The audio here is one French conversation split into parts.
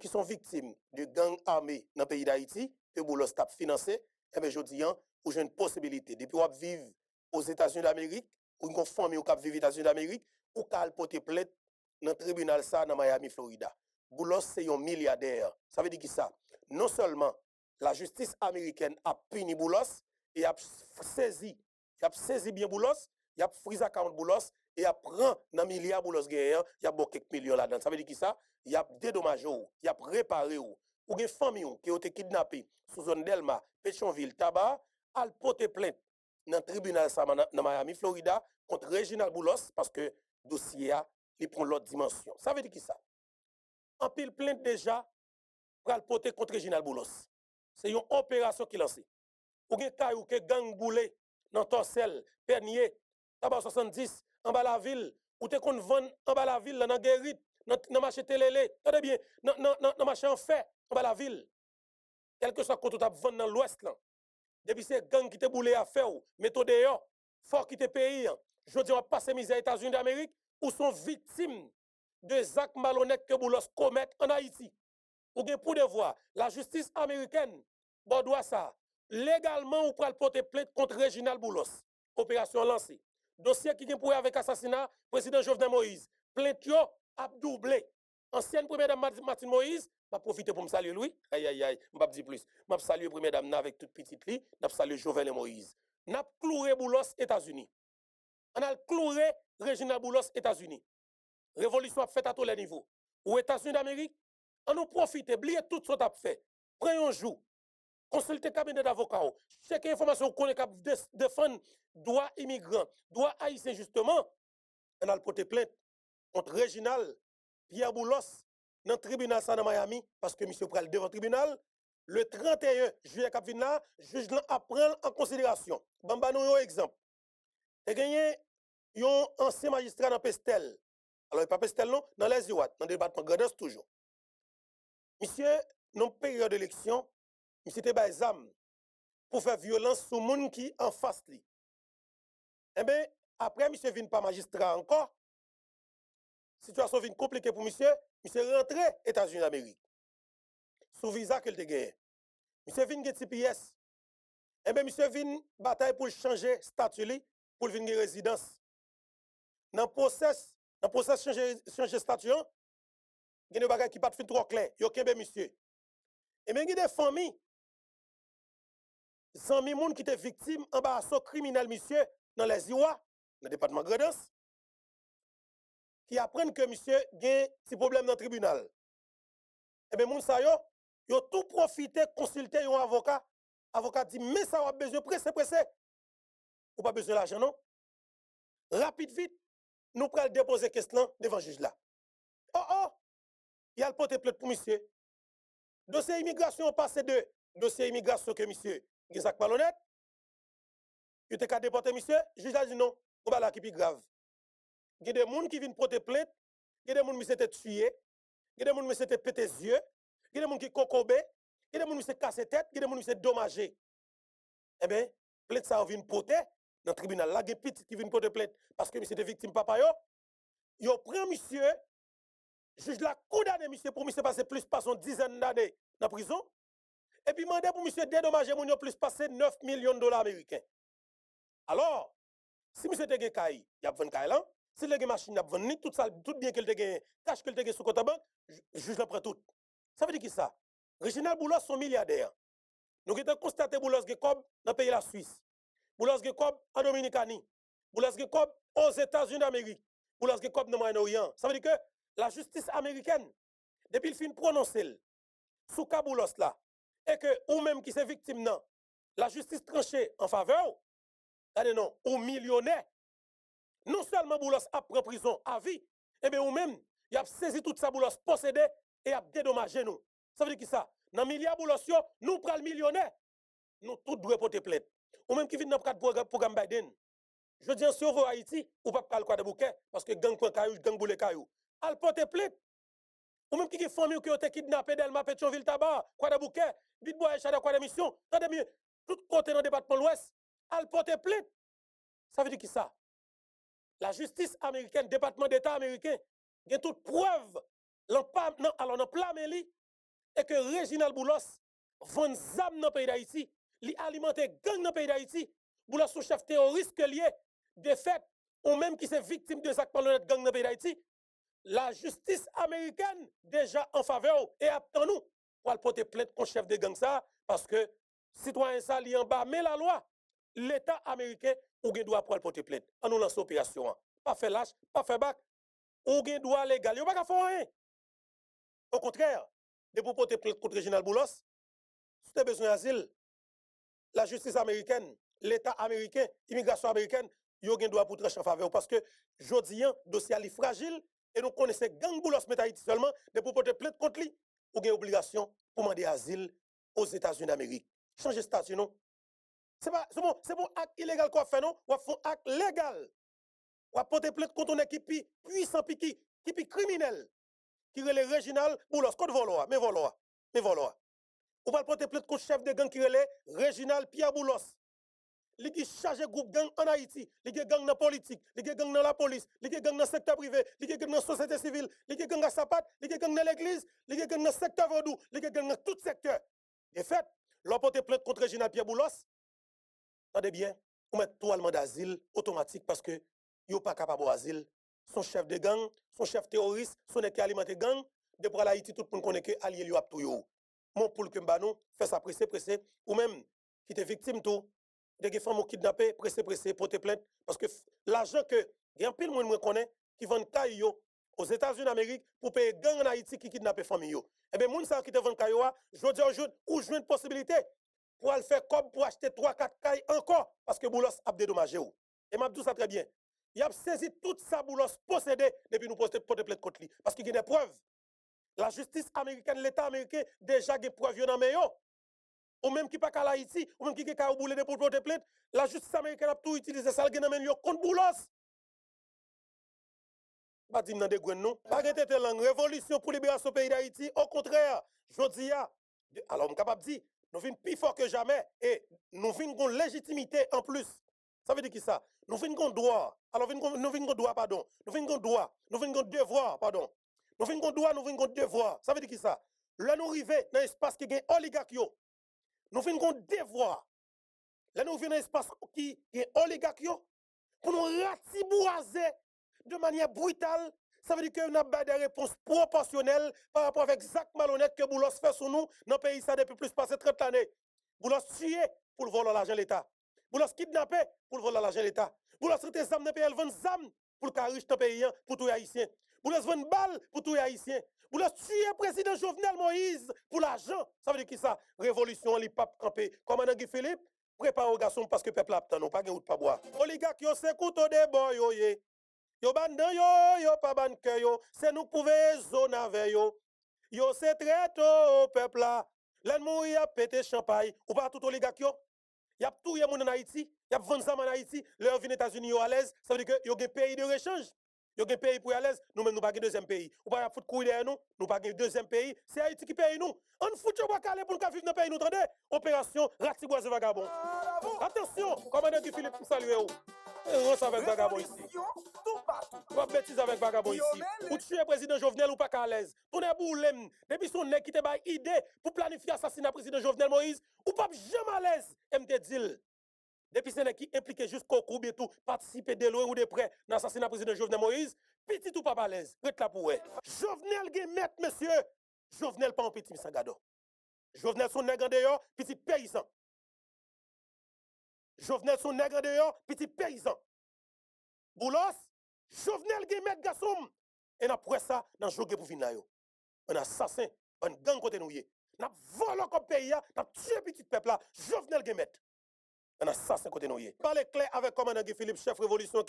qui sont victimes de gangs armés dans le pays d'Haïti, que Boulos t'a financé, eh bien, je dis, ou j'ai une possibilité, depuis qu'on vivre aux États-Unis d'Amérique, ou une famille qui vit aux États-Unis d'Amérique, ou qu'elle porter plainte dans le tribunal ça dans Miami, Florida. Boulos, c'est un milliardaire. Ça veut dire qui ça? Non seulement la justice américaine a puni Boulos, et a saisi bien Boulos, il a frisé account Boulos, et a prend dans milliard Boulos gagnant, il y a quelques millions là-dedans. Ça veut dire qui ça? Il a dédommagé, il a réparé, ou des familles qui ont été kidnappées sous zone Delma, Pétionville, Tabac, a porté plainte dans le tribunal dans Miami, Florida, contre Reginald Boulos, parce que le dossier il prend l'autre dimension. Ça veut dire qui ça? En pile plainte déjà pour le porter contre Reginald Boulos. C'est une opération qui est lancée. Ou gen kay ou ke gang boulé dans Torsel, Pernier, Tabac 70, en bas la ville, ou te kon vendre en bas la ville dans Guérit, dans marché Télélé, attendez bien, dans marché en fait, en bas la ville. Quel que soit côté tu vendre dans l'ouest là. Depuis ces gangs qui te boulé à faire, méthode dehors, fort quitter pays. Je dis on va passer misère aux États-Unis d'Amérique ou sont victimes de actes malhonnêtes que Boulos commettent en Haïti. Ou bien pour devoir, la justice américaine, bon doit ça. Légalement, ou pour porter plainte contre Reginald Boulos. Opération lancée. Dossier qui est pour avec assassinat, président Jovenel Moïse. Plainte yo a doublé. Ancienne première dame Martine Moïse, m'a profité pour me saluer lui. Aïe aïe aïe, m'a dire plus. M'a saluer première dame avec toute petite li, n'a salué Jovenel Moïse. N'a cloué Boulos États-Unis. On a cloué Reginald Boulos États-Unis. Révolution a fait à tous les niveaux. Aux États-Unis d'Amérique, on nous profite, oubliez tout ce qu'on a fait. Prenez un jour. Consultez le cabinet d'avocats. Chaque information qu'on est capable de défendre droit immigrant, droit haïtien justement, on a le porté plainte contre Reginald Pierre Boulos dans le tribunal de Miami parce que monsieur pral devant le tribunal le 31 juillet cap vinn là, juge a prendre en considération. Bamba nous un exemple. Et gagné un ancien magistrat dans Pestel. Alors pas Pestel non, dans les Iwat, dans le département Grandes toujours. Monsieur, dans période d'élection, monsieur était bay zam pour faire violence sur moun qui en face li. Eh bien, après monsieur vient pas magistrat encore. Situation vient compliquée pour monsieur rentré aux États-Unis d'Amérique. Sous visa que te gagné. Monsieur vient get TPS. Eh bien, monsieur vient bataille pour changer statut li pour venir résidence. Dans process changer statut, il y a des bagages qui pas fin trop clair. Yo kembe monsieur. Et bien, il y a des familles zanmi moun qui étaient victimes en bas so criminel monsieur dans les Iwa, dans le département Gredens, qui apprennent que monsieur a un problème dans le tribunal. Et bien moun sa yo tout profité consulter un avocat. Avocat dit mais ça a besoin pressé. Ou pas besoin d'argent non? Rapide vite, nous prenons déposer question devant le juge là. Oh, il y a le porté plainte pour monsieur. Dossier immigration passé de dossier immigration que monsieur il y a pas honnête. Il te ka déporter monsieur, juge a dit non, on va là qui plus grave. Il y a des gens qui viennent porter plainte, il y a des gens qui s'étaient tués, il y a des gens qui s'étaient pété les yeux, il y a des gens qui kokobé, il y a des gens qui s'étaient cassé tête, il y a des gens qui s'étaient dommagés. Eh bien, plainte ça vient porter dans le tribunal là, il y a petit qui vient porter plainte parce que monsieur était victime papa yo prend monsieur, juge la condamné monsieur pour monsieur passer plus pas une dizaine d'années dans la prison. Et puis, mandé pour monsieur dédommager mon yo plus passer 9 millions de dollars américains. Alors, si monsieur te gen kay, y a 20 kay là, si le gen machine y a 20 tout ça, tout bien qu'elle te gen, cash qu'elle te gen sous compte banque, juge la prend tout. Ça veut dire qui ça? Reginald Boulos son milliardaire. Nous avons constaté Boulos gen kob dans le pays la Suisse. Boulos gen kob en Dominicanie. Boulos gen kob aux États-Unis d'Amérique. Boulos gen kob dans le Moyen-Orient. Ça veut dire que la justice américaine, depuis le fin prononcer sous Kaboulos là, et que ou même qui c'est victime non, la justice tranchée en faveur, non, ou millionnaire, non seulement Boulos a pris prison à vie, et bien ou même, il a saisi tout ça Boulos possédé et a dédommagé nous. Ça veut dire qui ça? Dans milliard Boulos nous prenons le millionnaire, nous tous devons porter plainte. Ou même qui vient dans le programme Biden. Je dis si on va Haïti, ou pas parler quoi de bouquet, parce que gang point caillou, gang boule caillou. Al porter plainte. Ou même qui est famille qui ont été kidnappés Delma, Pétionville, Tabac, quoi de bouquet, Bitbois, Chada, quoi de mission, attendez mieux, tout côté dans le département de l'Ouest, al porter plainte. Ça veut dire qui ça? La justice américaine, département d'État américain, il y a toute preuve, alors dans plan Meli, et que Reginald Boulos vend zam dans le pays d'Haïti, li alimente gang dans le pays d'Haïti, Boulos son chef terroriste que lié, de fait, ou même qui s'est victime de sac malhonnête gang dans le pays d'Haïti, la justice américaine déjà en faveur et attend nous pour porter plainte contre chef de gang ça, parce que citoyen ça li en bas, mais la loi, l'État américain, ou gen droit pour porter plainte. On nous lance l'opération. Pas fait lâche, pas fait bac, ou gen droit légal. Yo pas faire rien. Au contraire, de pour porter plainte contre Reginald Boulos, si tu as besoin d'asile, la justice américaine, l'État américain, l'immigration américaine, yo gen droit pour trancher en faveur. Parce que, jodi, dossier est fragile, et nous connaissons gang Boulos met Haïti seulement, de pour porter plainte contre lui, ou gen obligation pour demander asile aux États-Unis d'Amérique. Changer statut, non? C'est bon acte illégal qu'on fait, non? On fait un acte légal. On va porter plainte contre une équipe puissant, qui criminel, qui est le Reginald Boulos, contre Voloa, mais Voloa. On va porter plainte contre chef de gang qui est le Reginald Pierre Boulos. Li qui charge groupe gang en Haïti, li qui gang dans la politique, li qui gang dans la police, li qui gang dans le secteur privé, li qui gang dans la société civile, li qui gang à Sapat, li qui gang dans l'église, li qui gang dans le secteur vaudou, li qui gang dans tout secteur. De fait, l'on porte plainte contre Reginald Pierre Boulos. Attendez bien, on met tout allemand d'asile automatique parce que yo pas capable d'asile. Son chef de gang, son chef terroriste, son équipe alimenté gang, depuis l'Haïti, tout le monde connaît que allié lui a tout yo. Mon poule que m'banou, fait ça pressé, ou même qui était victime tout, des femmes kidnappées, pressé, porter plainte, parce que l'argent que, il y a pile monde me connaît, qui vend caille yo aux États-Unis d'Amérique pour payer gang en Haïti qui kidnappe famille yo. Eh bien, moun sa qui te vend caille je dis aujourd'hui, ou je une possibilité, pour aller faire comme pour acheter 3-4 cailles encore, parce que Boulos a dédommagé. Et m'a dit ça très bien. Il a saisi toute sa Boulos possédée depuis nous porter plainte contre lui. Parce qu'il y a des preuves. La justice américaine, l'État américain, déjà des preuves dans les mains. Ou même qui pas qu'à Haïti, ou même qui est au boulet pour porter plainte, la justice américaine a tout utilisé ça dans les mains contre Boulos. Pas dire dans des gouvernements, non. Pas de langue révolution pour libération du pays d'Haïti. Au contraire, je dis, alors, je suis capable de dire, nous venons plus fort que jamais et nous venons une légitimité en plus. Ça veut dire qui ça? Nous venons un droit. Alors, nous venons un droit, pardon. Nous venons un droit. Nous venons un devoir, pardon. Nous venons un droit, nous venons un devoir. Ça veut dire qui ça? Là, nous arrivons dans l'espace qui est oligarque. Nous venons un devoir. Là, nous venons dans l'espace qui est oligarque pour nous ratiboiser de manière brutale. Ça veut dire que nous avons des réponses proportionnelles par rapport avec Zach malhonnête que Boulos fait sur nous dans le pays ça depuis plus de 30 années. Boulos tué pour voler l'argent de l'État. Boulos kidnappé pour voler l'argent de l'État. Boulos traité zam dans le pays, elle vend zam pour le riche dans le pays pour tout haïtien. Boulos vend balle pour tout haïtien. Boulos tué président Jovenel Moïse pour l'argent. Ça veut dire qui ça? Révolution, li pape campé. Commandant Guy Philippe, prépare au garçon parce que le peuple a pas de route pas boire. Oligarque, yo c'est couteau de boy, yo ye. Yo bandan yo pas ban que yo, c'est nous pouver zone avec yo. Yo c'est très tôt peuple là. L'ennemi y a pété champagne, ou pas tout oligarque yo. Y a tout y a moun en Haïti, y a 20 ans en Haïti, leur vin États-Unis yo à l'aise, ça veut dire que yo gen pays de rechange. Yo gen pays pour à l'aise, nous même nous pas gen deuxième pays. Ou pas fout couille derrière nous pas gen deuxième pays, c'est Haïti qui paye nous. On fout yo pas calé pour vivre dans pays nous tendez. Opération Ratiboise vagabond. Attention, commandant Guy Philippe pour saluer vous. On s'en avec vagabond ici. Pas bêtise avec vagabond ici. Ou tuer le président Jovenel ou pas qu'à l'aise. Ton est boulem. Depuis son nez qui te baille idée pour planifier l'assassinat président Jovenel Moïse, ou pas jamais à l'aise. MT dit. Depuis ce nez qui impliqué jusqu'au coup et tout, participer de loin ou de près dans l'assassinat président Jovenel Moïse, petit ou pas à l'aise. Rete là pour Jovenel Guémet, monsieur. Jovenel pas un petit sangado. Jovenel son nègre dehors, petit paysan. Jovenel son nègre dehors, petit paysan. Boulos, Jovenel Guémet garçon. Et après ça, dans le jeu pour finir. Un assassin, un gang côté nous. N'a volé comme pays, n'a tué petit peuple là, Jovenel Guémet. Un assassin côté nous. Parlez clair avec commandant Guy Philippe, chef révolution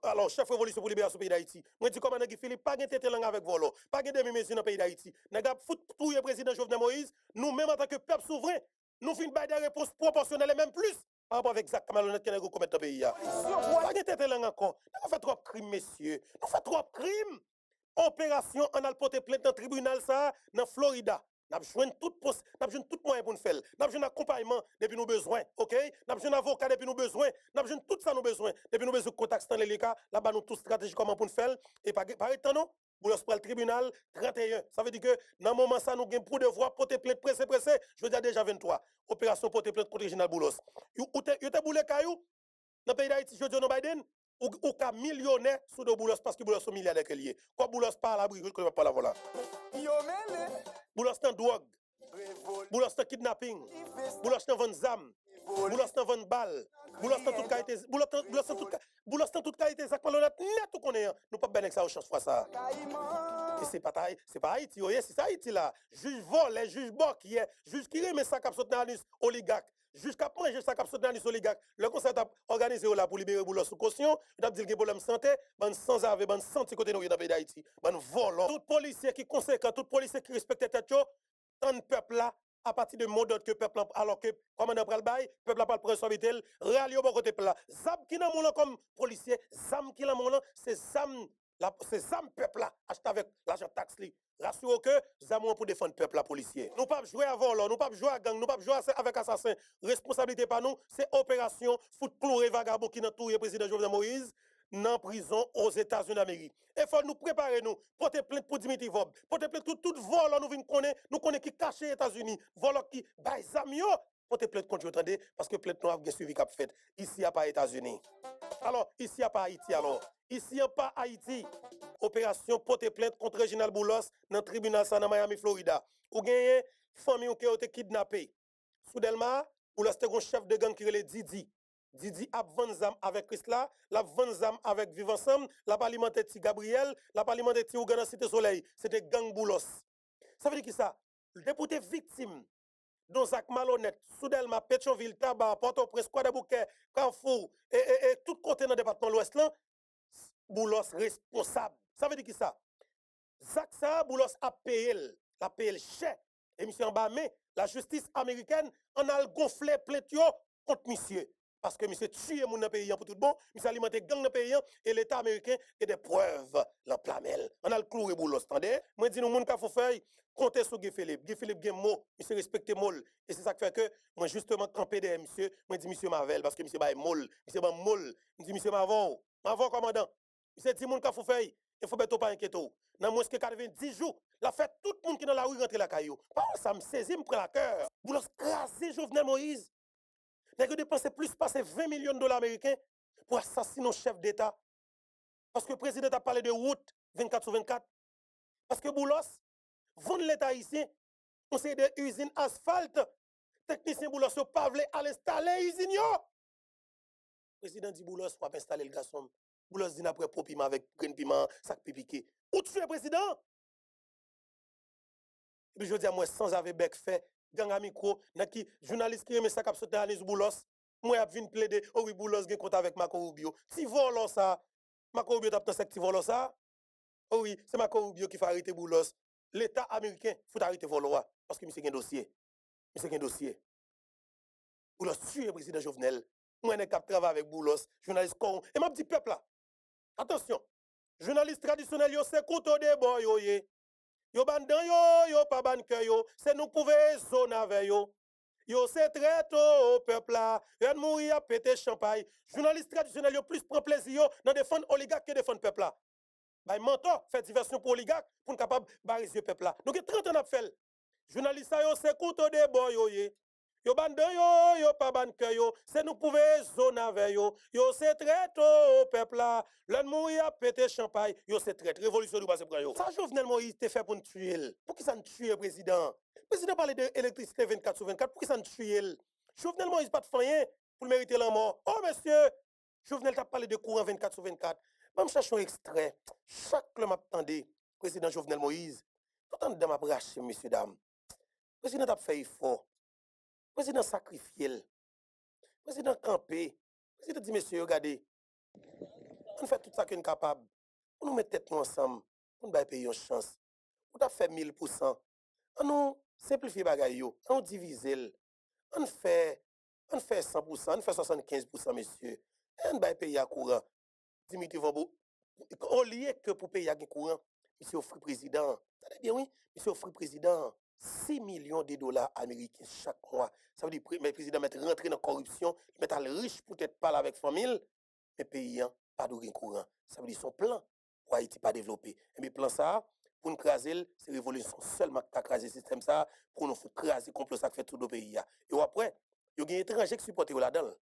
alors chef révolution pour libérer ce pays d'Haïti. Moi dis commandant Guy Philippe, pas de tête langue avec volo, pas de demi-mesure dans le pays d'Haïti. N'a pas fout tout le président Jovenel Moïse, nous même en tant que peuple souverain, nous finissons par des réponses proportionnelles et même plus. Par rapport avec Zach malhonnête qui a commis dans le pays. Pas de tête langue encore. Nous fait trop de crimes, messieurs. Nous fait trop de crimes. Opération, on a porté plainte dans le tribunal ça, dans Florida. N'a besoin tout moyen pour nous faire. N'a besoin d'accompagnement depuis nos besoins, OK? N'a besoin d'avocat depuis nos besoins. N'a besoin tout ça nos besoins. Depuis nos besoins de contact dans les cas, là-bas nous tout stratégie comment pour nous faire et pas temps non. Boulos pour le tribunal 31. Ça veut dire que dans le moment ça nous avons pour devoir porter plainte pressé. Je veux dire déjà 23. Opération porter plainte contre Général Boulos. Yo te boule caillou dans le pays d'Haïti, Joe Biden ou ka millionnaire sous de Boulos parce que Boulos sont milliardaires que lié. Quoi Boulos pas à l'abri, que pas la voilà. Boulos dans drogue. Boulos dans kidnapping. Boulos dans vente zam. Boulos dans vente balle. Boulos dans toute qualité. Boulos dans toute qualité. Ça malhonnête net tout connaît. Nous pas ben ça au chance fois ça. Et c'est pas Haïti, c'est Haïti là. Juge vol, juge bok, juge qui remet ça cap dans oligarque. Jusqu'à manger ça cap dans les oligarques. Le conseil a organisé là pour libérer Boulos sous caution. Il a dit qu'il y a problème santé, ban sans avec ban santé côté nous dans le pays d'Haïti. Ban volant. Tout policier qui conséquent, tout policier qui respecte tête yo, tant peuple là à partir de mot d'ordre que peuple alors que commandant pral bail, peuple là pas prendre responsabilité, rallier au bon côté peuple là. Zam qui dans mon comme policier, zam qui dans mon c'est zam c'est zam peuple là acheté avec l'argent taxe li. Rassurez que nous pour défendre le peuple, la policier. Nous ne pouvons pas jouer à volant, nous ne pouvons pas jouer à gang, nous ne pouvons pas jouer avec assassin. Responsabilité pas nous, c'est opération foot clouer vagabond qui n'a tout le président Jovenel Moïse dans prison aux États-Unis d'Amérique. Il faut nous préparer, nous, porter plainte pour Dimitri Vob, porter plainte tout vol, nous connaissons qui cache les États-Unis, vol qui baille zamio, porter plainte contre vous, parce que plainte nous a suivi cap fait. Ici, il n'y a pas États-Unis. Alors, ici, il n'y a pas Haïti, alors. Ici, il n'y a pas Haïti. Opération porter plainte contre Reginald Boulos dans le tribunal dans Miami, Florida. Ou gagné famille qui a été kidnappée. Soudainement, Boulos était un chef de gang qui est Didi. Didi a Vanzam avec Christla, la Vanzam avec Vivre Ensemble, la parlementaire Gabriel, la parlementaire Ouganda Cité Soleil. C'était gang Boulos. Ça veut dire que ça, le député victime, dont Zach malhonnête, Soudainement, Pétionville, Tabar, Port-au-Prince, Kouadabouquet, Carrefour, et tout côté dans le département de l'Ouest, Boulos responsable. Ça veut dire qui ça? Zach ça, Boulos a payé, la payé cher. Et monsieur en bas, mais la justice américaine en a gonflé plainte contre monsieur. Parce que monsieur tue mon pays pour tout bon, monsieur alimenté gang dans pays et l'État américain a des preuves la plamel. On a le cloué Boulos, attendez? Moi dis nous moun ka fay compter sur Guy Philippe. Guy Philippe gen mot, monsieur respecte mol et c'est ça qui fait que moi justement campé derrière monsieur, moi dis monsieur Mavel parce que monsieur ba mol, monsieur ba mol, me dit monsieur Mavon commandant. Monsieur dit moun ka fay, il faut pas inquiéter. Dans moins que 90 jours, la fait tout le monde qui dans la rue rentre la caillou. Ça me saisit, me prend la cœur. Boulos crasé Jovenel Moïse. Vous avez dépensé plus, passer 20 millions de dollars américains pour assassiner un chef d'État. Parce que le président a parlé de route 24 sur 24. Parce que Boulos, vend l'État ici, on sait des usines asphalte. Technicien Boulos, n'a pas voulu aller installer l'usine. Le président dit Boulos, faut pas installer le garçon. Boulos dit après propiment avec grain piment, sac pipiqué. Où tu es président? Et puis je dis à moi, sans avoir bec fait, gang à micro, qui journaliste qui aime ça cap sauter analyse Boulos, moi a vinn plaider, oh oui Boulos gen compte avec Marco Rubio. Si volant ça, Marco Rubio t'a pensé que ti volant ça? Oh oui, c'est Marco Rubio qui fait arrêter Boulos. L'État américain faut arrêter volant parce que monsieur gen dossier. Monsieur gen dossier. Boulos tue le président Jovenel. Moi ne cap travailler avec Boulos, journaliste con. Et m'a dit peuple là. Attention. Journaliste traditionnel yo c'est couteau de boy yo yé. Yo bandan yo pas ban que yo, c'est nous couver zone avec yo. Yo c'est très tôt au peuple là, yon mouri a pété champagne. Journaliste traditionnel yo plus prend plaisir yo dans défendre oligarque que défendre peuple là. Bah mentor fait diversion pour oligarque pour capable bariser peuple là. Donc 30 ans a fait. Journaliste yo c'est couteau de boy yo yé. Yo bandan yo pas ban que yo, c'est nous couver zone avec yo. Yo c'est très tôt au peuple là. L'un mourir a pété champagne. Yo c'est très révolution du passé pour yo. Ça Jovenel Moïse te fait pour nous tuer. Pour qui ça nous tue le président? Le président parlait de électricité 24 sur 24. Pour qui ça nous tue? Jovenel Moïse pas de rien pour mériter la mort. Oh monsieur, Jovenel t'a parlé de courant 24 sur 24. Même cherche un extrait. Chaque le m'attendait. Président Jovenel Moïse. Tout en dedans m'a braché monsieur dame. Président t'a fait effort. Président sacrifié. Président campé. Président dit, monsieur, regardez, on fait tout ça qu'on est capable. On nous met tête nous ensemble. On va payer une chance. On a fait 1000%. On nous simplifie les choses. On divise. On fait 100%. On fait 75%, monsieur. On va payer à courant. Dimitri Vobo, au lieu que pour payer à courant, monsieur offre président. Ça veut dire oui, monsieur offre président. 6 millions de dollars américains chaque mois. Ça veut dire que le président met rentrer dans la corruption, il met à riche peut-être pas avec famille, mais pays pas de courant. Ça veut dire son plan pour Haïti pas développé. Et bien plan ça, pour nous craser, c'est révolution seulement qui a crasé le système ça, pour nous craser complot ça qui fait tout le pays. Et après, il y a des étrangers qui supportent là-dedans.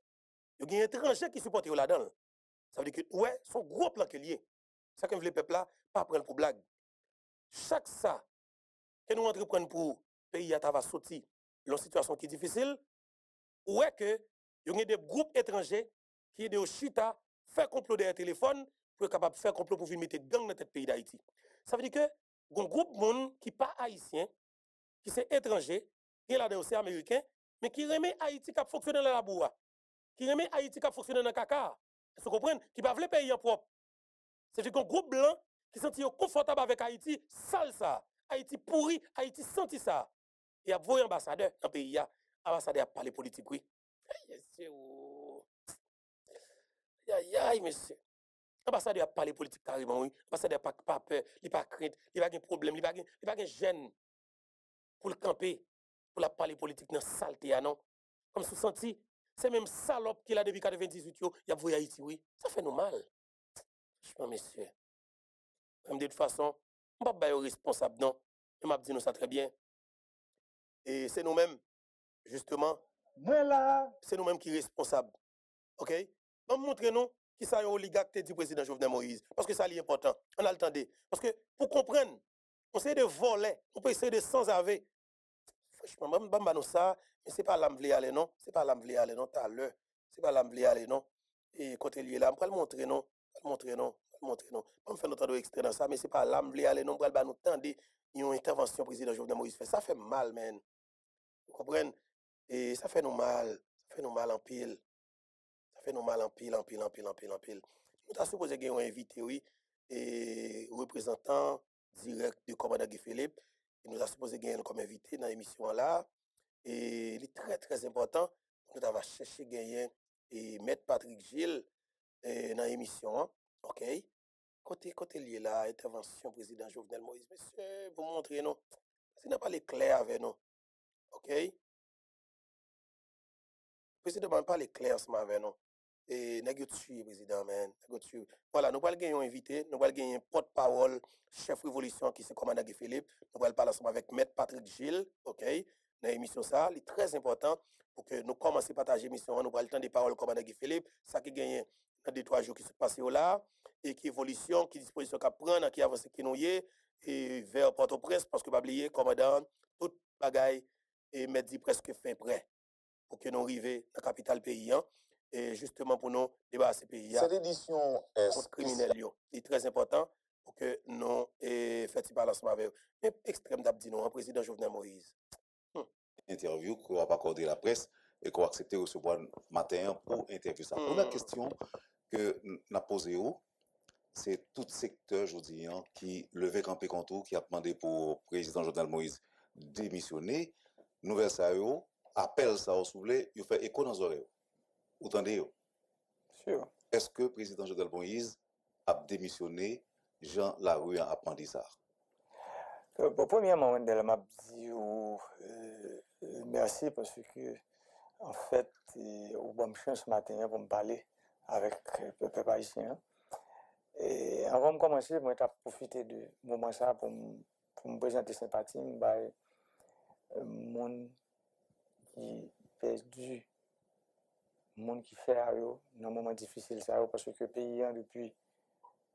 Il y a des étrangers qui supportent là-dedans. Ça veut dire que, ouais, son gros plan que lié. Ça que le peuple là, pas prendre pour blague. Chaque ça, que nous entreprenons pour le pays à va sortir dans une situation qui est difficile, ouais que il y a des groupes étrangers qui sont chita, faire complot derrière téléphone, pour être capable de faire complot pour venir mettre gang dans le pays d'Haïti. Ça veut dire que un groupe monde qui pas haïtien, qui c'est étranger, qui est là aussi américain, mais qui remet Haïti qui fonctionne dans la boue, qui remet Haïti qui fonctionne dans le caca. Vous comprenez? Qui pas le pays en propre. C'est un groupe blanc qui se sent confortable avec Haïti, sale ça. Haïti pourri, Haïti senti ça. Il y a un ambassadeur dans le pays, ambassadeur a parlé politique, oui. Aïe, monsieur. Ambassadeur a parlé politique carrément, oui. Ambassadeur n'a pas peur, il n'a pas crainte, il n'a pas de problème, il n'a pas de gêne pour le camper, pour la parler politique dans la saleté, non? Comme si vous senti, c'est même salope qu'il a depuis 98, il a voyé Haïti, oui. Ça fait nous mal. Je pense, monsieur. Même de toute façon, on ne peut pas être responsable, non. Et m'a dit nous ça très bien. Et c'est nous-mêmes, justement, c'est nous-mêmes qui sommes responsables. OK? On montre nous qui sont les oligarques du président Jovenel Moïse. Parce que ça est important. On a le temps de. Parce que pour comprendre, on essaie de voler, on peut essayer de sans-aver. Franchement, nous ça, mais ce n'est pas l'âme aller, non? Ce n'est pas l'âme aller, non? T'as l'heure. Ce n'est pas l'âme aller, non? Et côté lié là, on peut le montrer, non? Montrer, non? Montrer, non? On fait notre extrait dans ça, mais ce n'est pas l'âme aller, non? On peut nous tendre une intervention président Jovenel Moïse fait. Ça fait mal, man. Vous comprenez? Et ça fait nous mal. Ça fait nous mal en pile. Ça fait nous mal en pile, en pile, en pile, en pile, en pile. Nous avons supposé qu'il y ait un invité, oui, et représentant direct du commandant Guy Philippe. Il nous a supposé gagner comme invité dans l'émission là. Et il est très, très important. Nous avons cherché gagner et mettre Patrick Gilles dans l'émission. OK? Côté lié là, intervention président Jovenel Moïse. Monsieur, vous montrez, non? Ce n'est pas clair avec nous. OK? Le président ne pas clair ensemble avec nous. Et nous tué président, man. Voilà, nous allons gagner un invité, nous allons gagner un porte-parole, chef révolution qui c'est commandant Guy Philippe. Nous allons parler ensemble avec Maître Patrick Gilles, OK? Dans l'émission ça, c'est très important pour que nous commencions à partager l'émission. Nous allons le temps des paroles commandant Guy Philippe, ça qui gagne dans les 3 jours qui se passent là, et qui évolution, qui disposition qu'à prendre, qui avance qui nous y est, et vers Port-au-Prince, parce que pas oublier, commandant, toute bagaille, et mettre dit presque fin prêt, pour que nous arrivions dans la capitale pays, hein, et justement pour nous débarrasser pays. Cette édition est criminelle, c'est très important pour que nous fassions balance avec eux. Mais extrême d'abdi, nous, président Jovenel Moïse. Interview qu'on va accorder la presse et qu'on va accepter de recevoir matin pour interviewer ça. Première question que nous avons posée, c'est tout secteur, je dis, qui levait campé contre qui a demandé pour le président Jovenel Moïse démissionner. Nouvelle ça, appelle ça au soufflet, il fait écho dans les oreilles. Vous entendez? Sûr. Est-ce que le président Jovenel Moïse a démissionné, Jean Larue a demandé ça? Premièrement, Wendel m'a dit merci parce que, en fait, au bon chance ce matin pour me parler avec le peuple haïtien. Et avant de commencer, moi, j'ai profité de moment ça pour me présenter sympathie, monde qui perdu, monde qui fait dans un moment difficile ça parce que le pays depuis,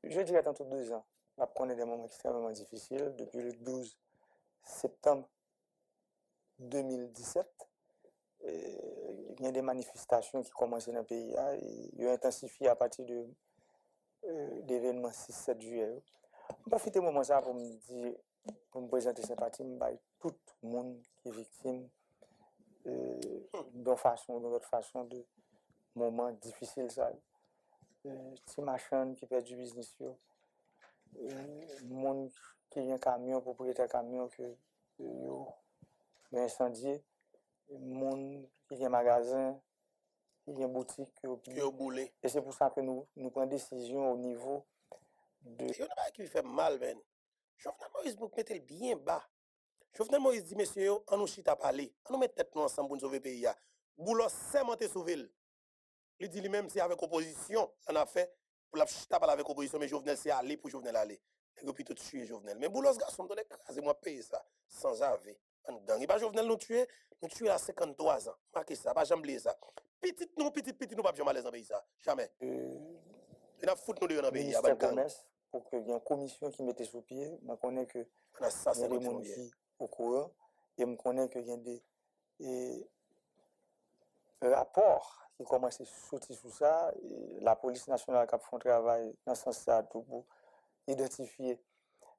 je dirais tantôt 2 ans, on connaît des moments extrêmement difficiles depuis le 12 septembre 2017. Il y a des manifestations qui commencent dans le pays, ils ont intensifié à partir de l'événement 6-7 juillet. Je profite de moment ça pour me dire, pour me présenter sympathie, tout le monde qui est victime d'une façon ou d'une autre façon de moments difficiles ça. Petit machin qui perd du business, monde qui a un camion, propriétaire camion que a incendié, monde qui a un magasin, qui a une boutique qui a boulé. Et c'est pour ça que nous prenons décision au niveau de. Il y en a qui fait mal, ben. Jovenel Moïse, vous mettez bien bas. Jovenel Moïse dit, messieurs, on nous chita parler, on nous met tête nous ensemble pour nous sauver le pays. Boulos sermenté sauver. Il dit lui-même, c'est avec opposition, on a fait, pour la chita parler avec opposition, mais Jovenel, c'est aller pour Jovenel aller. Et puis tout tuer Jovenel. Mais Boulos, garçon, me donne écraser, moi, payer ça, sans ave. En gang. Et pas Jovenel nous tuer à 53 ans. Marquez ça, pas jamais oublier ça. Petit, nous, pas jamais à l'aise dans le pays, ça. Jamais. Il a foutu nous de dans le pays, Ministère commerce, pour qu'il y ait une commission qui mette sous pied, je connais que il y a des gens qui au courant, et je connais qu'il y a des rapports qui commencent à sortir sur ça. Et la police nationale qui a fait un travail dans ce sens-là pour identifier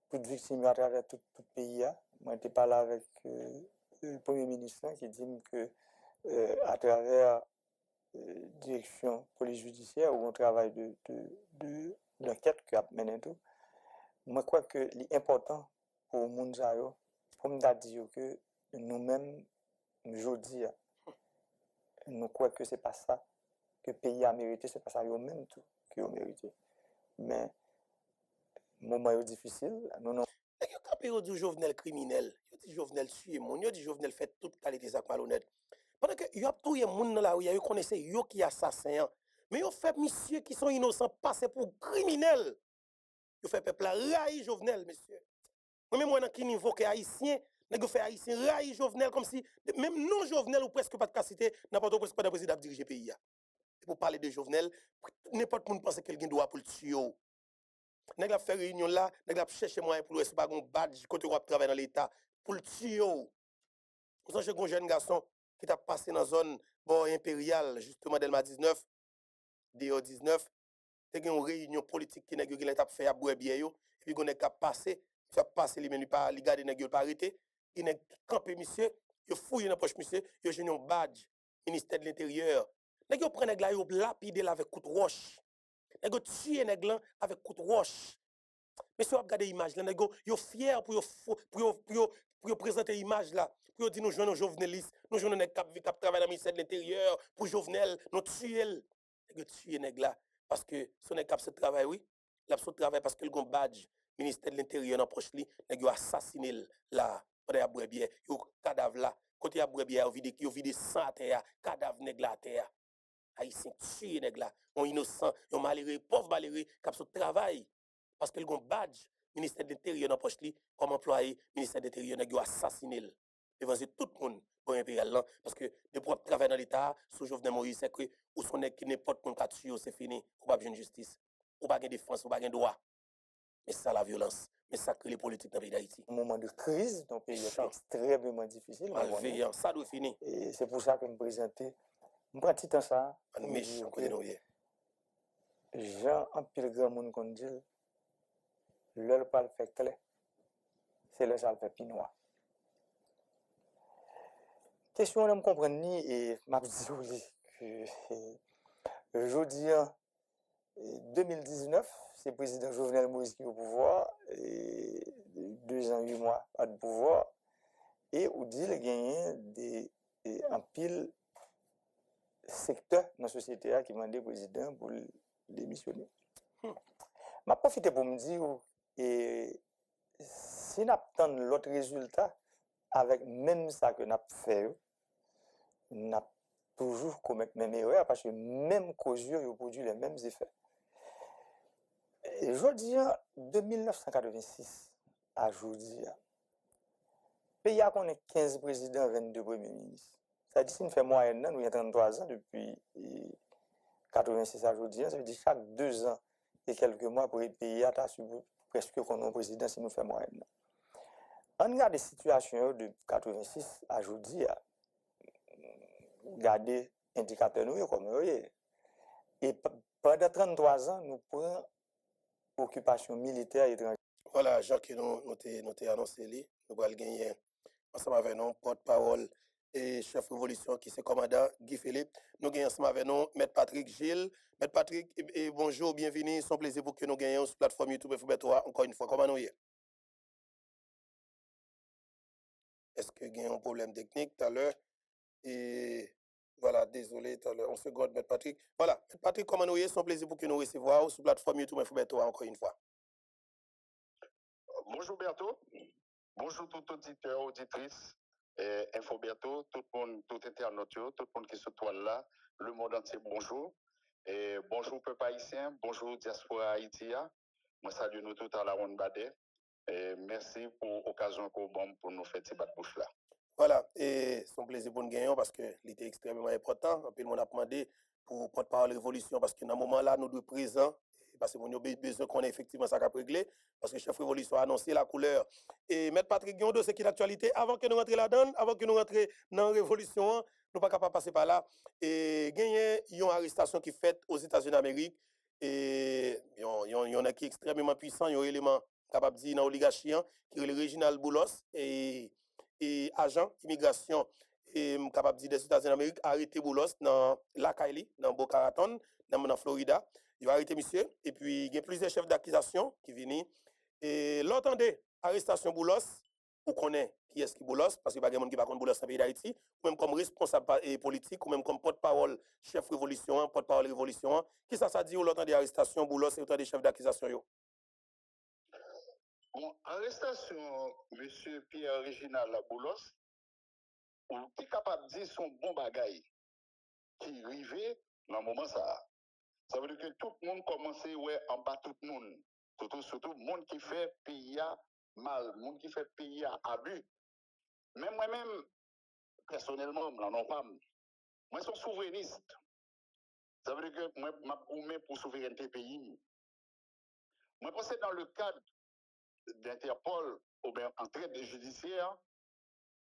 toutes les victimes à travers tout le pays. Moi, j'étais parlé avec le Premier ministre qui dit que à travers direction police judiciaire ou un travail d'enquête qui a mené tout, moi, je crois que l'important pour le monde, comme je dire que nous-mêmes, aujourd'hui, nous croyons que ce n'est pas ça que le pays a mérité, ce n'est pas ça eux-mêmes tout qui ont mérité. Mais, le moment est difficile, nous non. Il y a des Jovenel criminel, il y a des Jovenel tué, il y a des Jovenel fait toute qualité de malhonnête. Pendant que il y a tout le monde là où il y a connaissé yo qui assassin, mais yo fait monsieur qui sont innocents passer pour criminels. Yo fait peuple raï Jovenel, monsieur. Moi-même moi dans qui niveau que haïtien, nèg fait haïtien raï Jovenel comme si même non Jovenel ou presque pas de cité n'importe presque pas de président diriger pays. Et pour parler de Jovenel, n'importe monde pense qu'il a droit pour le tuer. Nèg la fait réunion là, nèg la chercher moyen pour est pas gon badge côté ou travailler dans l'état pour le tuer. Vous savez un jeune garçon qui t'a passé dans la zone impériale, justement, Delma 19, DO 19, il y a une réunion politique qui a fait à Bouébier, et puis il a passé, il a passé, il a gardé, il a arrêté, il a campé, monsieur, il a fouillé dans la poche, monsieur, il a un badge, ministère de l'Intérieur. Il a pris un gars, il a lapidé avec coup de roche. Il a tué un gars avec coup de roche. Mais si vous regardez l'image, là, vous êtes fiers pour présenter l'image là. Pour dire nous jouons nos journalistes, nous jouons nos qui travaillent dans le ministère de l'Intérieur, pour Jovenel, nous tuons. Vous tuez les là. Parce que son cap ce travail, oui. Il a ce travail parce que le badge, ministère de l'Intérieur dans la poche, il a assassiné là, pendant la brebis, il a cadavre là. Côté la brebis, il a vidé sang à terre, cadavre nèg là à terre. Haïtien tué nèg là. On innocent, on malheureux, pauvre malheureux, qui a ce travail. Parce que le badge, ministère de l'Intérieur dans la poche, comme employé, ministère de l'Intérieur, il a assassiné. Devant tout le monde pour impérial là. Parce que de pouvoir travailler dans l'État, sous Jovenel Moïse, c'est que ou son qui n'importe qui a tué, c'est fini. Ou pas de justice. Ou pas de défense, ou pas de droit. Mais c'est ça la violence. Mais ça crée les politiques dans le pays d'Haïti. Un moment de crise dans le pays est extrêmement difficile. Malveillant, ça doit finir. Et c'est pour ça que je me présentais. Je prends petit temps ça. Méchant, côté nous. Jean, un pile grand monde qu'on dit, l'heure pas le fait clair, c'est le ça le fait pinois. Question on me comprendre ni et m'a dit que jeudi 2019, c'est le président Jovenel Moïse qui est au pouvoir et 2 ans 8 mois pas de pouvoir et ou dit il gagné un pile secteur dans la société qui m'a demandé président pour démissionner. M'a profité pour me dire et si nous attend l'autre résultat avec même ça que nous fait, nous toujours commettre même erreur parce que même causure produit les mêmes effets. Et je dis de 1986 à aujourd'hui, le pays a connu 15 présidents, 22 premiers ministres. Ça dit si nous fait moyenne, nous avons 33 ans depuis 86 à aujourd'hui, ça veut dire chaque 2 ans et quelques mois pour le pays a presque qu'on a un président si nous fait moyenne. On regarde les situations de 86 à aujourd'hui, regarder indicateurs nous comme et pendant 33 ans nous prenons occupation militaire étrangère. Voilà, Jacques, nous t'ai annoncé, nous allons gagner ensemble avec nous, porte-parole et chef révolution qui c'est commandant Guy Philippe. Nous gagnons ensemble avec nous, Maître Patrick Gilles. Maître Patrick, et bonjour, bienvenue. C'est un plaisir pour que nous gagnions sur la plateforme YouTube FB3 encore une fois. Comment nous y est? Est-ce que y a un problème technique tout à l'heure? Et voilà, désolé tout à l'heure. On se garde, Maître Patrick. Voilà, Maître Patrick, comment nous y est? C'est un plaisir pour que nous recevoir sur la plateforme YouTube FB3 encore une fois. Bonjour Berthaud. Bonjour tout auditeur, auditrice, Infoberto, tout le monde, tout internaute, tout le monde qui se toile là, le monde entier, bonjour. Et bonjour peuple haïtien, bonjour diaspora haïtia. Moi salue nous tout à la ronde badé. Et merci pour l'occasion qu'on bon pour nous faire cette bouche là. Voilà, et c'est un plaisir pour nous gagner parce que c'était extrêmement important. Puis on a demandé pour porte-parole révolution parce que dans ce moment-là, nous deux présents, parce que nous avons besoin qu'on ait effectivement ça à régler, parce que chef révolution a annoncé la couleur. Et Maître Patrick Guiondo, c'est qui l'actualité? Avant que nous rentrions là-dedans, avant que nous rentrions dans la révolution, nous ne sommes pas capables de passer par là. Et gagner une arrestation qui est faite aux États-Unis d'Amérique. Et il y en a qui est extrêmement puissant, il y a un élément capable de dire dans l'oligarchie, qui est le Reginald Boulos. Et agent immigration et capable de dire des États-Unis d'Amérique arrêté Boulos dans la Kylie dans Boca Raton dans Florida. Il a arrêté monsieur et puis il y a plusieurs chefs d'accusation qui viennent et l'entendez arrestation Boulos ou connaît qui est-ce qui Boulos parce que pas de monde qui va connaître Boulos dans le pays d'Haïti ou même comme responsable politique ou même comme porte-parole chef révolution porte-parole révolution qui ça dit ou l'entendez arrestation Boulos et autant des chefs d'accusation yo. Bon, arrestation M. Pierre Reginald Boulos, on est capable de dire son bon bagaille qui arrivait dans le moment ça. Ça veut dire que tout le monde commençait ouais, en bas tout le monde. Surtout le monde qui fait pays mal, le monde qui fait pays abus. Même moi-même, personnellement, non pas. Moi, je suis souverainiste. Ça veut dire que moi, je promets pour souveraineté pays. Moi, je pense dans le cadre d'Interpol ou bien entraide judiciaire,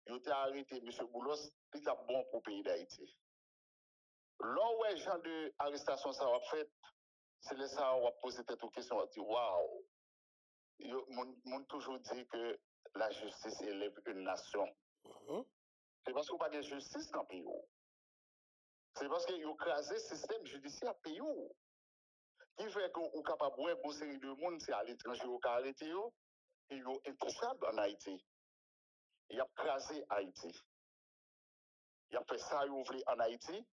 il a arrêté M. Boulos, qui est bon pour le pays d'Haïti. Là où les gens de arrestation ça va fait, c'est là ça on va poser cette question, on va dire waouh. Mon toujours dit que la justice élève une nation. C'est parce qu'on n'a pas de justice dans le pays. C'est parce qu'ils ont crasé le système judiciaire pays. Qui fait qu'on est capable de voir une série de monde, c'est à l'étranger au arrêté, et ils sont intouchables en Haïti. Ils ont crasé Haïti. Ils ont fait ça, ils ont ouvert en Haïti,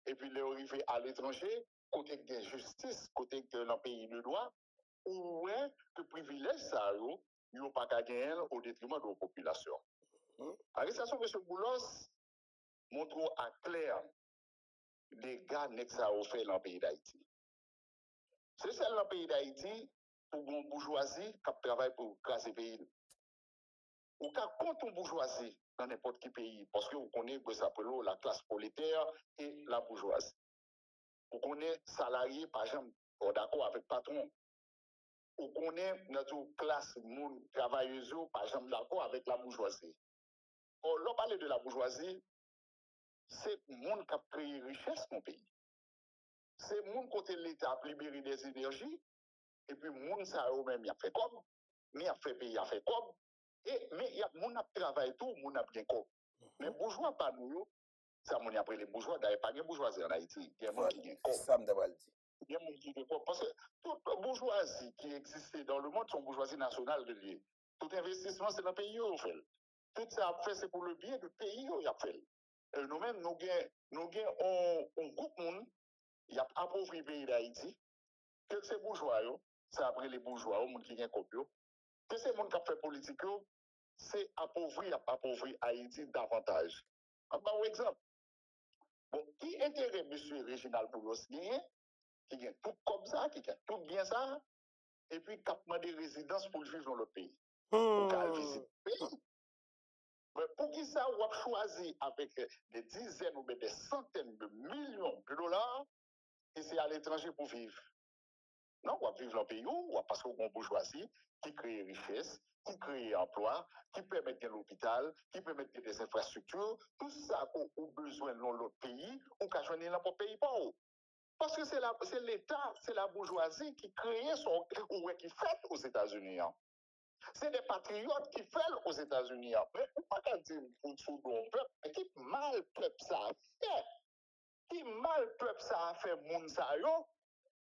et puis ils sont arrivés à l'étranger, côté de justice, côté de dans le pays de droit, où est que privilège ça, ils n'ont pas gagné au détriment de la population. L'arrestation de M. Boulos montre à clair les gars que ça a fait dans le pays d'Haïti. C'est celle dans le pays d'Haïti pour une bourgeoisie qui travaille pour classer le pays. Ou quand contre une bourgeoisie dans n'importe quel pays, parce que vous connaissez que ça s'appelle la classe prolétaire et la bourgeoisie. Vous connaissez salarié, par exemple, d'accord avec patron. Vous connaissez notre classe travailleuse, par exemple, d'accord avec la bourgeoisie. Or, l'on parle de la bourgeoisie, c'est le monde qui a créé richesse dans le pays. C'est le monde côté l'État a libéré des énergies, et puis le monde ça a même fait comme, mais a fait pays, a fait comme, mais il y a monde qui travaille tout, monde a bien comme. Mais bourgeois pas nous, ça mon après les bourgeois, d'ailleurs pas de bourgeoisie en Haïti, il y a monde qui gagne comme. Ça me devrait le dire. Il y a monde qui gagne comme, parce que toute bourgeoisie qui existait dans le monde sont bourgeoisie nationale de lieu. Tout investissement c'est dans le pays au fait. Tout ça a fait c'est pour le bien du pays au a fait. Nous-mêmes nous gagnons un groupe monde il y a appauvri le pays d'Haïti, que ces bourgeois, c'est après les bourgeois, les gens qui ont copié, que ces gens qui ont fait politique, c'est appauvri Haïti davantage. Par exemple, bon, qui intérêt M. Reginald Boulos qui gagne tout comme ça, qui gagne tout bien ça, et puis qui a demandé résidence pour vivre dans le pays, pour qu'elle visite le pays. Mais pour qui ça, on a choisi avec des dizaines ou des centaines de millions de dollars, et c'est à l'étranger pour vivre. Non, on va vivre dans le pays parce qu'on a une bourgeoisie qui crée richesse, qui crée emploi, qui permet de l'hôpital, qui permet des infrastructures, tout ça qu'on a besoin dans l'autre pays, on peut joindre dans le pays pas. Parce que c'est l'État, c'est la bourgeoisie qui crée son ou qui fait aux États-Unis. C'est des patriotes qui font aux États-Unis. Mais on ne peut pas dire pour tout le peuple, qui mal peuple ça a fait. Qui mal peuple ça a fait moun sa yo,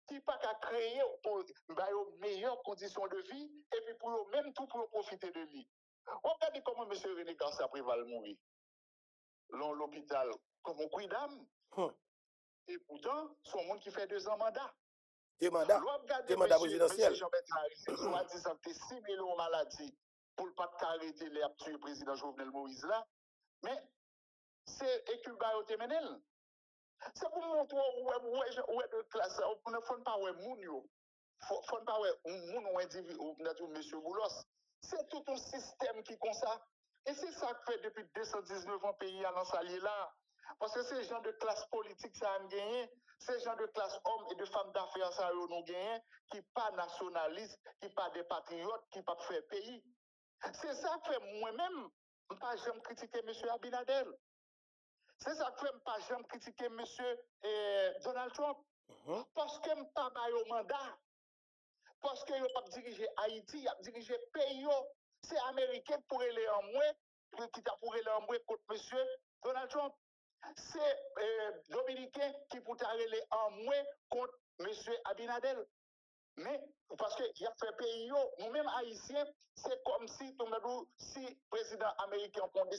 qui pas qu'à créer pour les meilleures conditions de vie et puis pour eux même tout pour profiter de lui. Regardez comment M. René Garcia Préval mourir. Dans l'hôpital comme un quidam. Et pourtant, son monde qui fait 2 ans mandat. Deux mandats présidentiels. M. Jean-Bertrand Harrison, soit disant que 6 000 euros maladie pour le pas arrêter les tuer le président Jovenel Moïse là. Mais c'est Cuba au Temenel. C'est pour montrer où est de classe. On ne faut pas où est moun yo. Faut pas où est moun ou individu ou monsieur Boulos. C'est tout un système qui comme ça. Et c'est ça que fait depuis 219 ans pays à l'ensalier là. Parce que ces gens de classe politique ça a gagné, ces gens de classe hommes et de femmes d'affaires ça ont gagné, qui pas nationalistes, qui pas des patriotes, qui pas faire pays. C'est ça que fait moi-même, pas jamais critiquer monsieur Abinadel. C'est ça que fait pas jamais critiquer monsieur Donald Trump. Parce que pas au mandat. Parce que yo pas diriger Haïti, il a dirigé pays. C'est américain pour aller en moins, qui t'a pour aller en moins contre monsieur Donald Trump. C'est dominicain qui pour aller en moins contre monsieur Abinadel. Mais parce qu'il a fait pays, nous-mêmes haïtiens, c'est comme si si le président américain prend une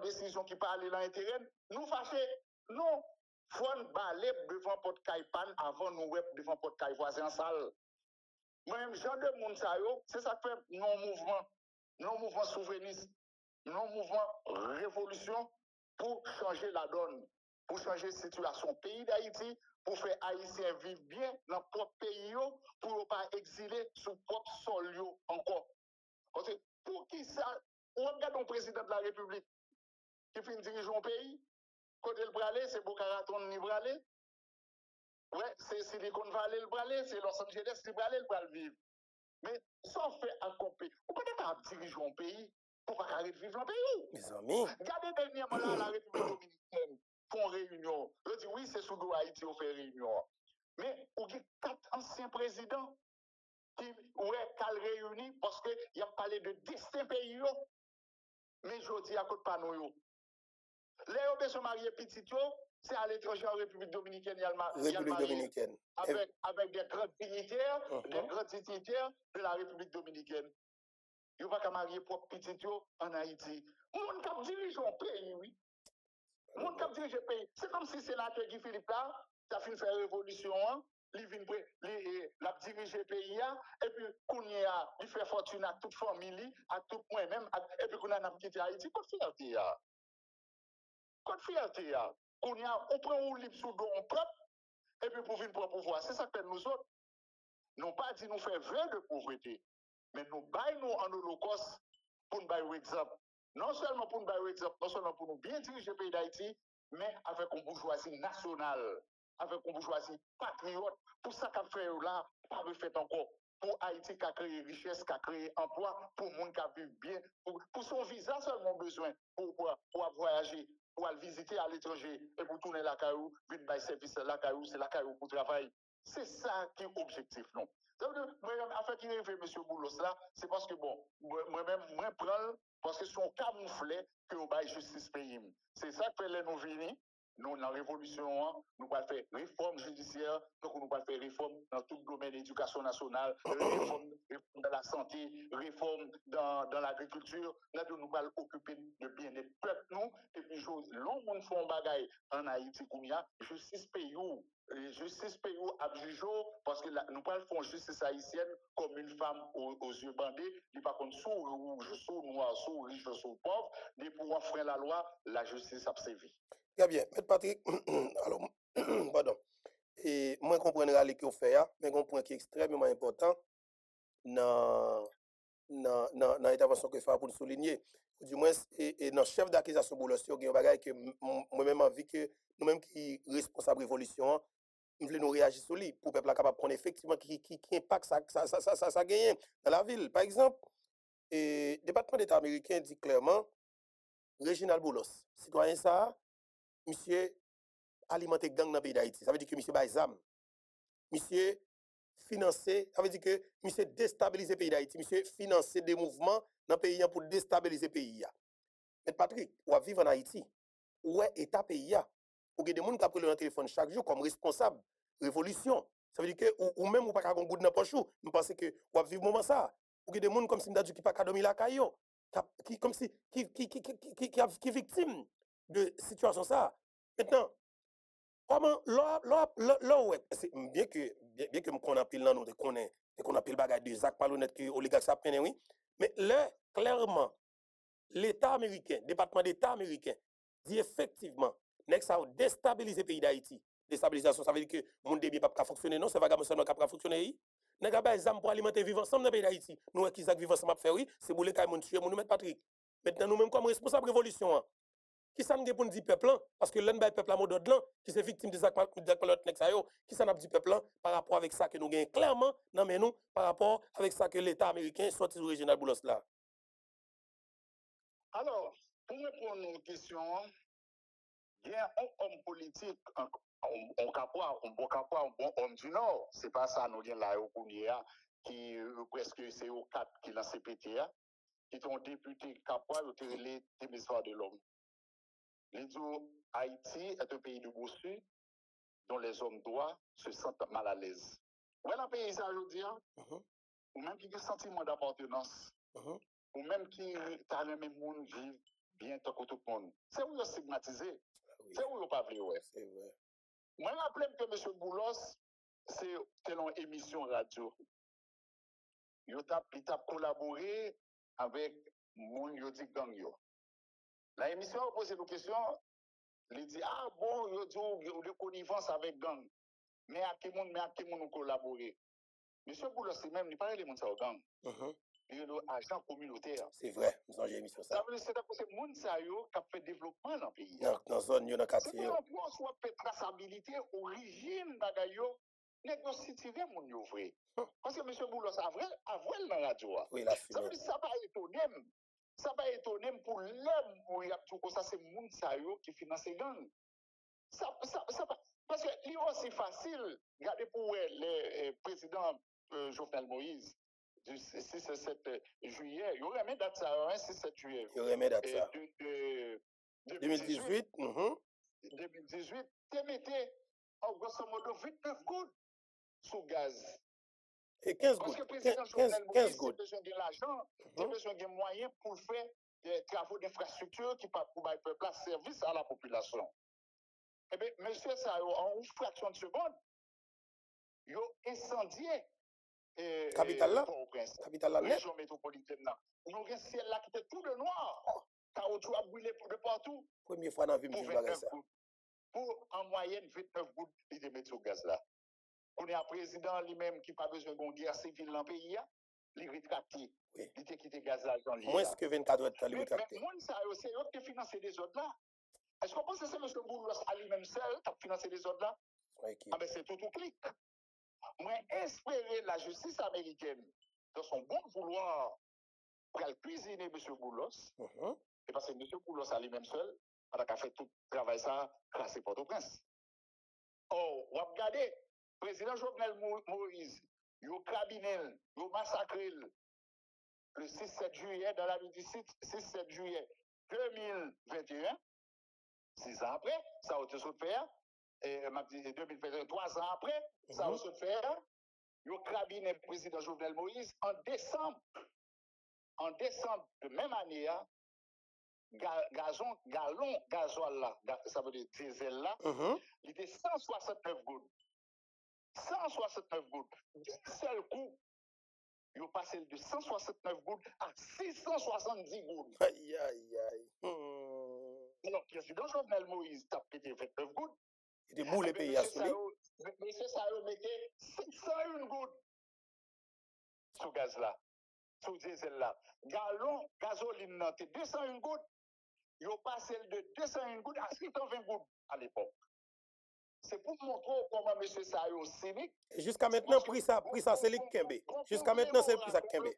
décision qui peut aller dans l'intérêt, nous fâchés. Non, il faut baler devant Port Kaipan avant nous devant Port Kai voisin sale. Moi-même, genre de monde, c'est ça que fait non mouvement souverainiste, non mouvement révolution pour changer la donne, pour changer la situation pays d'Haïti, pour faire Haïtiens vivre bien dans leur propre pays, pour ne pas exiler sur le propre sol encore. Parce que pour qui ça, on regarde un président de la République qui finit dirigeant un pays, côté le bralé, c'est Boca Raton ni bralé. Ouais, c'est Silicon Valley le bralé, c'est Los Angeles le bralé le bral vivre. Mais ça fait accomplir. Vous ne pouvez pas diriger un pays pour pas vivre dans le pays. Mes amis. Regardez dernièrement là, la République dominicaine font réunion. Je dis oui, c'est sous le Haïti on fait réunion. Mais il y a 4 anciens présidents qui ont réuni parce qu'il a parlé de destin pays. Mais je dis à côté de Panoyo. Les gens sont mariés petits, c'est à l'étranger en République dominicaine. République dominicaine. Avec des grands dignitaires, de la République dominicaine. Ils ne vont pas marier propre petit en Haïti. Moun kap dirige un pays, oui. Moun kap dirige un pays. C'est comme si sénateur Guy Philippe là, ça fin faire révolution, il a dirigé le pays, et puis il fait fortune à toute famille, à tout point même, et puis qu'on a quitté Haïti. Quoi de fierté, Quoi de fierté, on prend un libre sous don propre, et puis pour venir pour pouvoir. C'est ça que nous autres. Nous pas dit nous faire vrai de pauvreté, mais nous baillons en holocauste pour nous bailler exemple. Non seulement pour nous bailler exemple, non seulement pour nous bien diriger le pays d'Haïti, mais avec une bourgeoisie nationale, avec une bourgeoisie patriote. Pour ça qu'a fait là, pas refait encore. Pour Haïti qui a créé richesse, qui a créé emploi, pour le monde qui a vécu bien, pour son visa seulement besoin, pour voyager, pour aller visiter à l'étranger et pour tourner la caillou, venir bailler service la caillou, c'est la caillou pour travailler. C'est ça qui est objectif, non? Moi-même, afin qu'il arrive, M. Boulos là, c'est parce que bon, moi-même, moi prends, parce que son camouflet que on baille justice pays. C'est ça que fait nous venir. Nous, dans la révolution, nous allons faire réforme judiciaire, donc nous allons faire réforme dans tout le domaine de l'éducation nationale, réforme dans la santé, réforme dans l'agriculture. Nous allons occuper de bien-être peuple, nous, et puis, l'on monde fait un bagage en Haïti, justice pays. Justice pays à juger parce que nous pas font justice haïtienne comme une femme aux yeux bandés, il pas contre sous rouge, sous noir, sous riche, sous pauvre, mais pour enfreindre la loi, la justice a servi. Très bien, M. Patrick, alors, pardon, et moi je comprends ce que vous faites, mais un point qui est extrêmement important dans l'intervention que je fais pour le souligner. Du moins, et dans le chef d'accusation Boulos, il y a un bagage que moi-même envie que nous-mêmes qui sommes responsables de la révolution, nous voulons réagir sur lui pour que le peuple capable de prendre effectivement qui impact ça gagne dans la ville. Par exemple, le département d'État américain dit clairement, Reginald Boulos, citoyen ça, monsieur alimenté gang dans le pays d'Haïti. Ça veut dire que monsieur Baïzam, monsieur financé, ça veut dire que monsieur déstabilise le pays d'Haïti, monsieur financé des mouvements dans le pays pour déstabiliser le pays. Mais Patrick, ou vivre en Haïti, ou est état pays, ou des gens qui appellent dans le téléphone chaque jour comme responsable révolution. Ça veut dire que ou même ou pas qu'à un goût dans poche, je pense que ou vivre moment ça. Ou des gens comme si m'dadou qui pas qu'à dormir la caillou, qui comme si qui victime de situation ça. Maintenant, comment là ouais, c'est bien que me connaît pile là nous qu'on appelle bagage de Zach Malhonnête que oligarque ça prenne oui, Mais là, clairement, l'État américain, département d'État américain, dit effectivement, que ça a déstabilisé le pays d'Haïti. Déstabilisation, ça veut dire que le monde n'est pas fonctionner, non, c'est vagabond seulement qui va fonctionner. Nous avons des armes pour alimenter vivre ensemble dans le pays d'Haïti. Nous, qui vivent ensemble à faire, oui, c'est pour les cas de tuer, nous mettre Patrick. Maintenant, nous-mêmes, comme responsables de la révolution, qui ça nous dit pour nous dire peuple, parce que l'un des peuples à mode qui c'est victime des actes qui ça nous dit peuple par rapport avec ça que nous gagnons clairement, non, mais nous, par rapport avec ça que l'État américain sorti du régional Boulos là. Alors, pour répondre aux questions, il y a un homme politique, un bon homme du Nord. C'est pas ça, nous avons là au Kounia, qui presque c'est au 4 qui l'a CPT, qui sont députés capois, les démissoires de l'homme. Les deux, Haïti est un pays du bossu dont les hommes droits se sentent mal à l'aise. Ouais, un pays, ça veut dire, ou même qui a un sentiment d'appartenance, ou même qui a le même monde vivre bien tant que tout le monde. C'est où il est stigmatisé. C'est où il n'est pas vrai, ouais. C'est vrai. Moi, je rappelle que M. Boulos, c'est une émission radio. Il a collaboré avec mon Yodi Gang. La émission a posé une question. Il dit, ah bon, il y a des connivences avec gang. Mais à qui monde collaborer? M. Boulos, c'est même, il parle de monde au gang. Il est un agent communautaire. C'est vrai, nous avons émission ça. Ça veut dire que c'est le monde qui a fait développement dans le pays. Dans la zone, dans le quartier. C'est pour soit fait traçabilité, origine, bagayo, négocier mon yo vrai. Parce que M. Boulos a vrai dans la radio. Oui, la ça veut dire ça va étonner. Ça va étonner pour l'homme où il y a tout ça, c'est moun sa yo qui finance les gangs. Parce que c'est aussi facile. Regardez pour le président Jovenel Moïse du 6 et 7 juillet. Il y aurait mis date ça, 6-7 juillet. Il y aurait mis date ça. 2018. 2018, tu mettais en grosso modo 29 gouttes sous gaz. Et 15 Parce que gouttes. le président Jovenel Moïse a besoin de l'argent, il a besoin de moyens pour faire des travaux d'infrastructure qui pour le peuple service à la population. Eh bien, monsieur, ça, en une fraction de seconde, il a incendié Capitale là. Port-au-Prince. Capitale là. Région métropolitaine là. Il y a un ciel là qui était tout de noir. Caoutchouc a brûlé de partout. Première fois dans la vie, je vais ça. Pour en moyenne 29 gouttes de mettre sur gaz là. On est un président lui-même qui n'a pas besoin d'une guerre civile dans le pays, il est rétracté. Il a quitté gaz là dans l'île. Moins que 24 heures, il est rétracté. Mais moi, c'est eux qui financent les autres là. Est-ce qu'on pense que c'est M. Boulos à lui-même seul qui a financé les autres là? Ah ben c'est tout clic. Moi, espérer la justice américaine de son bon vouloir pour qu'elle cuisiner M. Boulos, et parce que M. Boulos à lui-même seul, il a fait tout le travail ça, classer Port-au-Prince. Oh, on va regarder, le président Jovenel Moïse, il a cabinet, il a massacré le 6-7 juillet, dans la nuit du 6-7 juillet 2021, 6 ans après, ça a été se faire, et 2021, 3 ans après, ça a se faire, il a cabinet le président Jovenel Moïse en décembre. En décembre de même année, galon gasoil là, ça veut dire diesel là, il était 169 gouttes. 169 gouttes. D'un seul coup, il a passé de 169 gouttes à 670 gouttes. Aïe, aïe, aïe. Alors, le président Jovenel Moïse a pété 29 gouttes. Il était boule pays à soulever. Monsieur Sao mettait 601 gouttes sur gaz là, sur diesel là. Galon gasoline là, c'était 201 gouttes. Il a passé de 201 gouttes à 620 gouttes à l'époque. C'est pour montrer comment M. Sao cynique. Jusqu'à maintenant, prix ça c'est le Kembe. Jusqu'à maintenant, c'est le prix ça qui Kembe.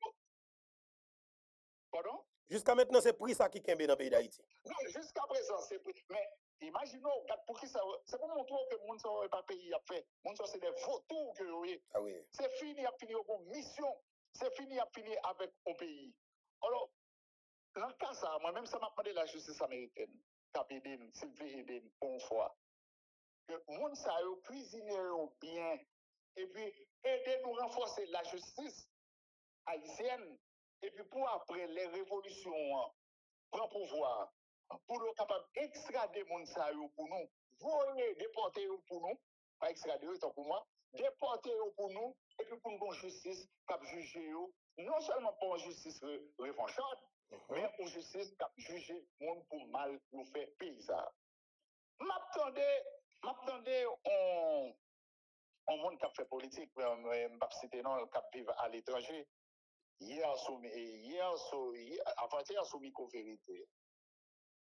Pardon? Jusqu'à maintenant, c'est prix ça qui Kembe dans le pays d'Haïti. Non, jusqu'à présent, c'est prix. Mais imaginons, pour qui ça. C'est pour montrer que le monde n'est pas payé à faire. Le monde, c'est des vautours que vous voyez. Ah oui. C'est fini à finir avec une mission. C'est fini à finir avec un pays. Alors, dans le cas ça, moi-même, ça m'a demandé la justice américaine. Capitaine, Sylvie Eden, Bonfoy. Que le monde, ça a cuisiné bien. Et puis, aider nous renforcer la justice haïtienne. Et puis, pour après les révolutions, prendre pouvoir, pour nous capable d'extrader les gens pour nous, voler, déporter pour nous, pas extrader, tant pour moi, déporter pour nous, et puis pour nous justice qui a jugé, non seulement pour une justice revancharde, mais une justice qui a jugé monde pour mal nous faire paysan. M'attendais on monde qui a fait politique, pas citer non, qui vivent à l'étranger. Avant-hier, sous micro-vérité.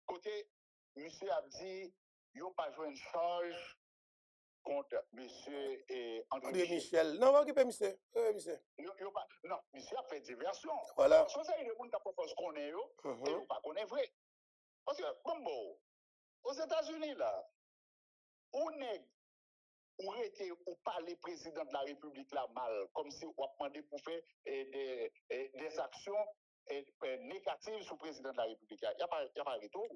Côté, monsieur a dit, il n'y a pas joué une charge contre monsieur André Michel. Non, on va occuper monsieur. Non, monsieur a fait diversion. Voilà. So, ça, il y a des gens qui proposent qu'on est, et ou pas qu'on est vrai. Parce que, bon, aux États-Unis, là, on est ou était ou parler président de la République là mal, comme si on a demandé pour faire des actions négatives sur le président de la République. Il n'y a pas retour.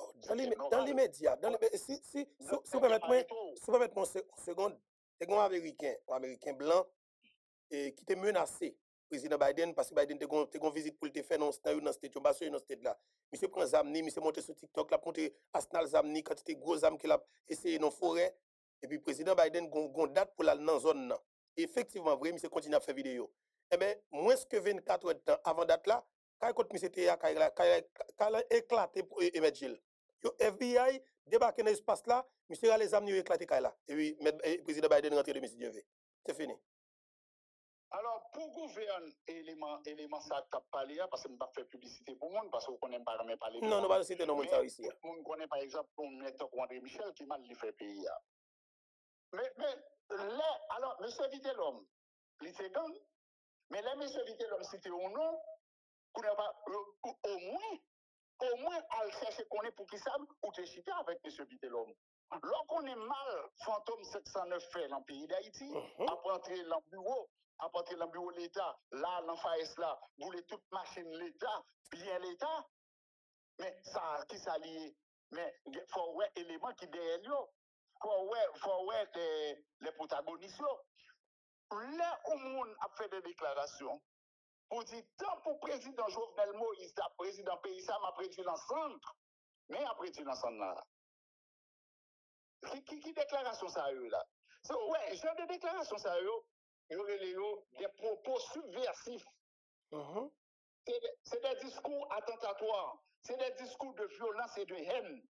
Dans les médias, si vous permettez une seconde, c'est un Américain blanc qui était menacé, président Biden, parce que Biden a une visite pour le faire dans le state là. Monsieur prend Zamni, monsieur monte sur TikTok, il a monté Arsenal Zamni, quand il était gros Zam qu'il a essayé dans la forêt. Et puis, le président Biden a une date pour la dans la zone. Effectivement, vrai, monsieur continue à faire vidéo. Eh bien, moins que 24 heures de temps avant date là, quand monsieur était là, quand il a éclaté pour Emmett Gill. Le FBI débarqué dans l'espace là, monsieur a les amenés éclaté là. Et puis, le président Biden rentre de monsieur Dieu. C'est fini. Alors, pour gouverner élément ça qu'a parlé, parce que je ne vais pas faire publicité pour le monde, parce qu'on ne connaît pas même parler. Non, pas citer non ça ici. On connaît par exemple André Michel qui mal fait pays. Mais alors, monsieur Vitellum, il était gang, mais là, monsieur Vitellum, c'était au nom, qu'on n'a pas, au moins, à chercher qu'on est pour qui ça, ou te chiter avec monsieur Vitellum. Lorsqu'on est mal, fantôme 709 fait dans le pays d'Haïti, après entrer dans le bureau, de l'État, là, dans FAES là, voulez toute machine l'État, bien l'État, mais ça, qui s'allie, mais il faut voir éléments qui derrière lui. Faut voir les protagonistes. Là où on a fait des déclarations, pour dire, tant pour le président Jovenel Moïse, le président pays, ça m'a prédit l'ensemble, mais après tu l'ensemble là. Qui déclaration ça là? Ouais, j'ai des déclarations ça il y aurait des propos subversifs. C'est des discours attentatoires, c'est des discours de violence et de haine.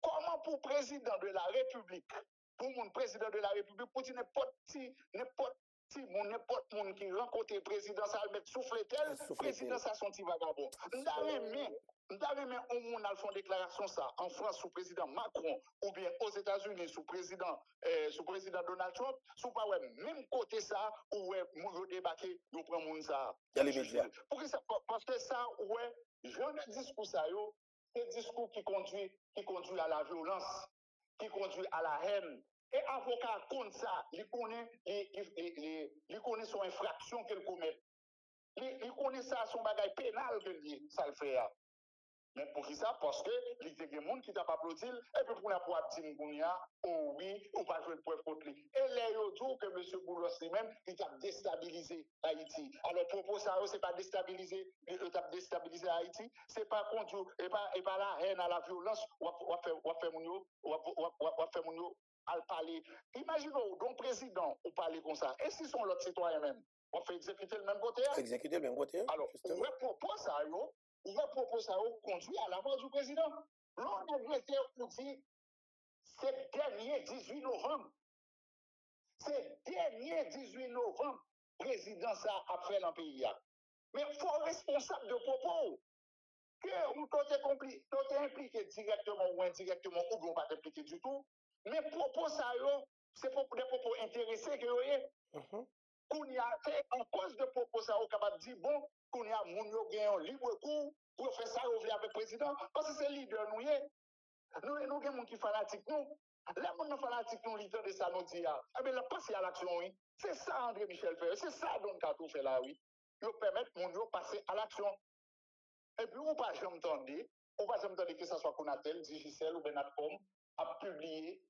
Comment pour le président de la République, pour mon président de la République, pour dire n'importe monde qui rencontre le président, ça va mettre souffler tel, président, ça son petit vagabond. Nous avons fait une déclaration ça en France sous président Macron ou bien aux États-Unis sous président Donald Trump, sous pas même côté ça où nous débarquer, nous prenons ça. Pour ça, parce que ça ouais, j'en ai discours ça yo, c'est discours qui conduit à la violence, qui conduit à la haine. Et avocat contre ça, il connaît son infraction qu'il commet. Il connaît ça, son bagage pénal que ça le fait. Mais pour qui ça? Parce que il y a des gens qui t'a pas applaudi, et puis pour la pouvoir dire oh oui, ou pas jouer de preuve contre lui. Et là, il dit que M. Boulos lui-même, il a déstabilisé Haïti. Alors, propos ça, c'est pas déstabiliser, il a déstabilisé Haïti, c'est pas conduire, et pas la haine à la violence, ou faire mon à parler. Imaginons, donc président, ou parler comme ça. Et si sont l'autre citoyen même, on fait exécuter le même côté? Exécuter le même côté. Alors, on va proposer ça, on va proposer ça conduit à la mort du président. L'on a voté pour dire, c'est dernier 18 novembre. C'est dernier 18 novembre, président ça a fait dans le pays. Mais il faut responsable de propos. Que vous êtes impliqué directement ou indirectement, ou vous pas impliqué du tout. Mais propos ça, c'est des propos intéressés que vous voyez. Qu'on y a fait en cause de propos ça, on est capable de dire, bon, qu'on y a moun yo gagné un libre cours pour faire ça avec le président, parce que c'est leader nous y est. Nous avons des gens qui sont fanatiques, nous. Les gens fanatiques, nous, leader de ça, nous disent, eh bien, là, passer à l'action, oui. C'est ça, André Michel fait, c'est ça, Don Katou fait là, oui. Ils permettent moun yo passer à l'action. Et puis, ou pas jamais entendre que ce soit Konatel, Digicel ou Benatcom, a publié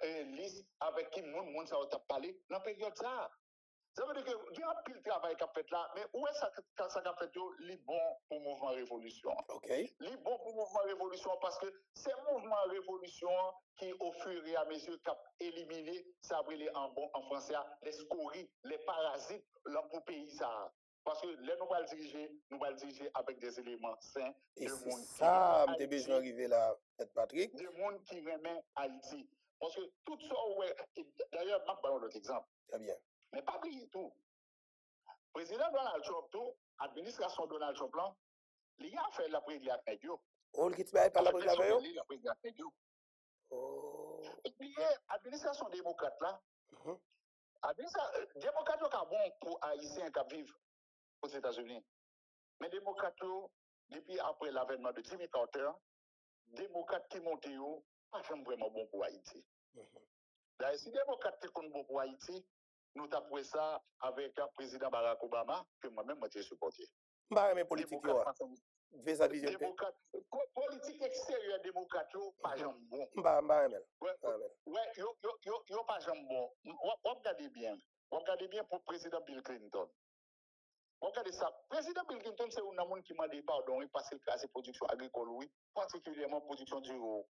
une liste avec qui moun ça a parlé dans la période ça. Ça veut dire qu'il y a un pile de travail qui a fait là, mais où est-ce que ça a fait les bon pour le mouvement révolution? OK. Les bon pour le mouvement révolution parce que c'est le mouvement révolution qui, au fur et à mesure, a éliminé, ça brûlé en français, les scories, les parasites dans le pays. Ça. Parce que là, nous allons diriger avec des éléments sains. Et c'est ça, j'ai besoin d'arriver là, Patrick. Des monde qui remet Haïti. Parce que tout ça, ouais, d'ailleurs, je vais prendre l'autre exemple. Très bien. Mais pas oublier tout. Président Donald Trump, tout, administration Donald Trump, là, il a fait la prise avec eux. On qui te par la prise avec eux? Oh. Et puis, administration démocrate, là, démocrate, c'est bon pour Haïtiens qui vivent aux États-Unis. Mais démocrate, depuis après l'avènement de Jimmy Carter, démocrate qui montent, pas vraiment bon pour Haïti. D'ailleurs, si démocrate qui sont bon pour Haïti, nous avons ça avec le président Barack Obama, que moi-même, j'ai supporté. Bah, mais politique, politique extérieure démocrate, pas jamais bon. Bah, ouais, yo pas jamais bon. Regardez bien. Regardez bien pour le président Bill Clinton. Regardez ça. Président Bill Clinton, c'est un homme qui m'a dit pardon, il passe à ses productions agricoles, oui, particulièrement production du riz.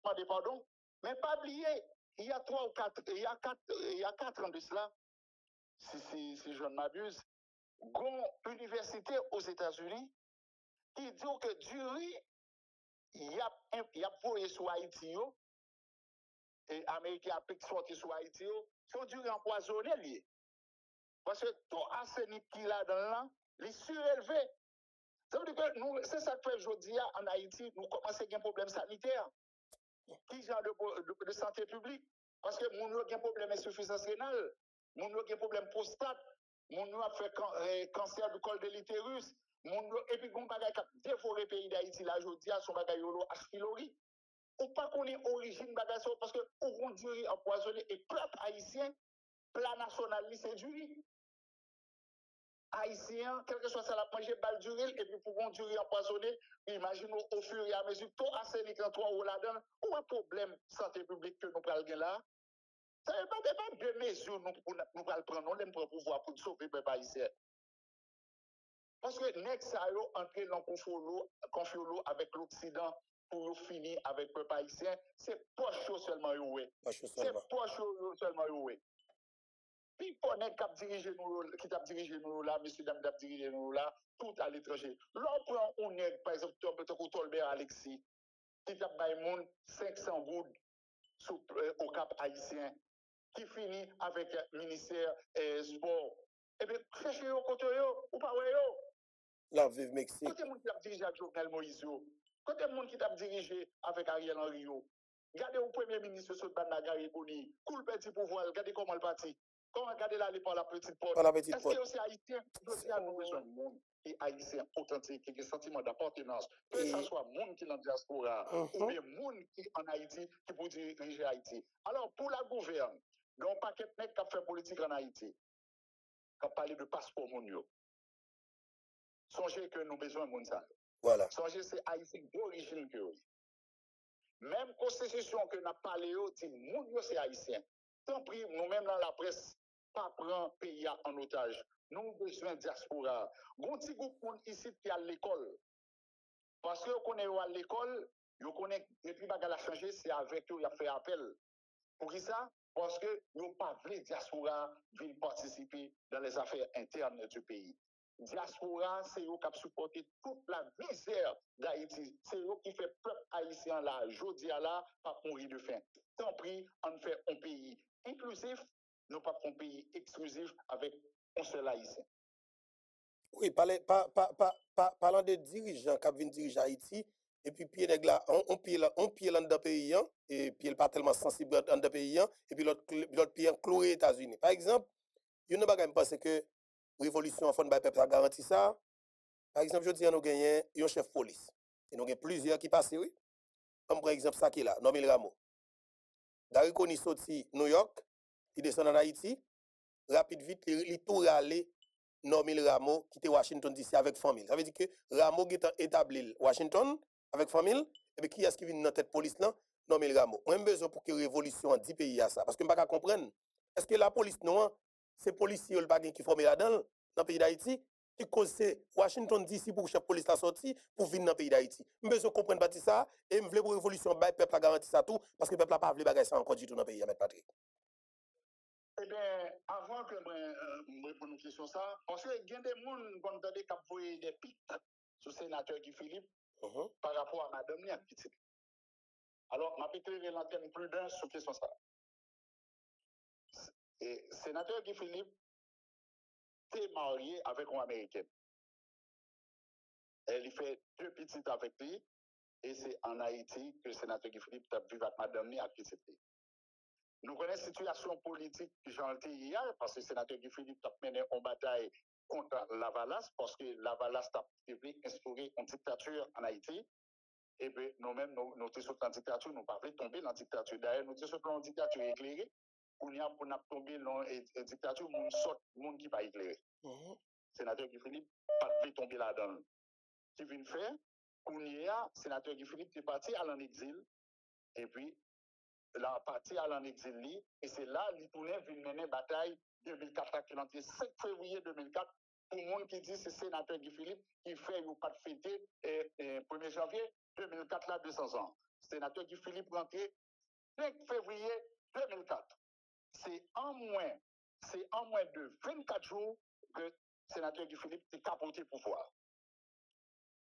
M'a dit pardon. Mais pas oublier, il y a 3 ou 4, il y a 4 ans de cela, si je ne m'abuse, une université aux États-Unis qui dit que du riz, il y a volé sur Haïti, et l'Amérique a sorti sur Haïti, c'est du riz empoisonné. Parce que tout arsenic qu'il a dans là, il est surélevé. Ça veut dire que c'est ça que fait aujourd'hui en Haïti, nous commençons à avoir un problème sanitaire. Qui genre de santé publique? Parce que nous avons un problème d'insuffisance rénale, nous avons un problème prostate, nous avons fait cancer du col de l'utérus, et puis nous avons dévoré le pays d'Haïti là aujourd'hui à son bagage H. pylori. Ou pas qu'on ait origine bagage parce que on du riz empoisonné et peuple haïtien, plat national, c'est du riz. Haïtien, quel que soit ça, la manger balle du riz, et puis pour qu'on du riz empoisonné, imaginez au fur et à mesure, tout arsenic en 3 ou là-dedans, ou un problème santé publique que nous prenons là. Ça n'est pas de mesures nous allons prendre, nous allons pouvoir pour sauver les haïtiens. Parce que next ça a entré dans le conflit avec l'Occident pour finir avec le peuple haïtien, c'est pas chaud seulement, c'est pas chaud seulement. Puis, on est qui t'a dirigé nous là, monsieur, dame, t'a dirigé nous là, tout à l'étranger. L'on prend, on est, par exemple, Tolbert Alexis, qui t'a payé 500 gouttes au Cap haïtien, qui finit avec le ministère sport. Et bien, cherchez au côté, ou pas, la vive Mexique. Côté monde qui t'a dirigé avec Jovenel Moïse, côté monde qui t'a dirigé avec Ariel Henry, regardez au premier ministre sur Banagari Kouni, cool petit pouvoir, regardez comment il parti. Quand on regarde là, il par la petite porte. Est-ce que c'est haïtien? Je a besoin de monde qui est haïtien authentique, qui a un sentiment d'appartenance. Que ce soit monde qui est dans la diaspora, ou bien monde qui est en Haïti, qui peut diriger Haïti. Alors, pour la gouverne, il y a un paquet de mecs qui a fait politique en Haïti, qui a parlé de passeport mondial. Songez que nous avons besoin de monde ça. Voilà. Songez que c'est haïtien d'origine que oui. Même constitution que nous avons parlé, dit monde c'est haïtien. Tant pis, nous-mêmes dans la presse, pas prendre pays en otage. Nous avons besoin de diaspora. Bon petit groupe ici qui est à l'école. Parce que qu'on est à l'école, vous connaissez, depuis que la changé, c'est avec eux, il a fait appel. Pour qui ça? Parce que nous pas voulu diaspora venir participer dans les affaires internes du pays. Diaspora, c'est eux qui ont supporté toute la misère d'Haïti. C'est eux qui fait peuple haïtien là, jodi à là, pas mourir de faim. Tant pis, on fait un pays inclusif, non pas un pays exclusif avec un seul haïtien. Oui, parlant de dirigeants qui viennent diriger Haïti, et puis pied nèg là, on pied là dans pays, et puis il pas tellement sensible dans le pays, et puis l'autre pied cloué États-Unis. Par exemple, il ne pas penser que révolution en fond de peuple a garanti ça. Par exemple, je dis nous gagnons un chef police. Et nous avons plusieurs qui passent, oui. Comme par exemple ça qui est là, Normil Rameau. Darikoni sorti New York, il descend en Haïti, rapide vite, il tout râler Normil Rameau qui était Washington DC avec famille. Ça veut dire que Rameau est établi Washington avec famille, et puis qui est-ce qui vient dans tête police là? non, mais Ramo, moi, j'ai besoin pour que révolution en 10 pays à ça. Parce que je ne peux pas comprendre. Est-ce que la police, non, c'est policiers qui forment là-dedans, dans le pays d'Haïti, qui cause c'est Washington DC pour chef police la sortie pour venir dans le pays d'Haïti. Je besoin de comprendre ça et je veux pour révolution, le peuple a garanti ça tout, parce que le peuple n'a pas voulu bagager ça encore du tout dans le pays, M. Patrick. Eh bien, avant que je réponde une question ça, parce qu'il y a des gens qui ont envoyé des pics sur le sénateur Guy Philippe par rapport à Madame Nia Petit. Alors, je vais éclairer l'antenne prudence sur la question ça. Et le sénateur Guy Philippe est marié avec une Américaine. Elle fait 2 petites avec lui, et c'est en Haïti que le sénateur Guy Philippe a vécu avec Madame Nia Petit. Nous connaissons la situation politique que hier, parce que le sénateur Guy Philippe a mené une bataille contre Lavalas, parce que Lavalas a instauré une dictature en Haïti. Et bien, nous-mêmes, nous sommes en dictature, nous ne pouvons pas tomber dans la dictature. D'ailleurs, nous sommes en dictature éclairée. Pour nous tomber dans la dictature, nous sommes monde qui pas éclairé. Le sénateur Guy Philippe pas tomber là-dedans. Qui vient faire, le sénateur Guy Philippe est parti à l'exil. Et puis, la partie à l'exil, et c'est là qu'il tournait une mener bataille 2004, qui est 5 février 2004, pour le monde qui dit que c'est le sénateur Guy Philippe qui fait ou pas de fêter 1er janvier 2004, là, 200 ans. Le sénateur Guy Philippe rentré 5 février 2004. C'est en moins de 24 jours que le sénateur Guy Philippe est capoté le pouvoir.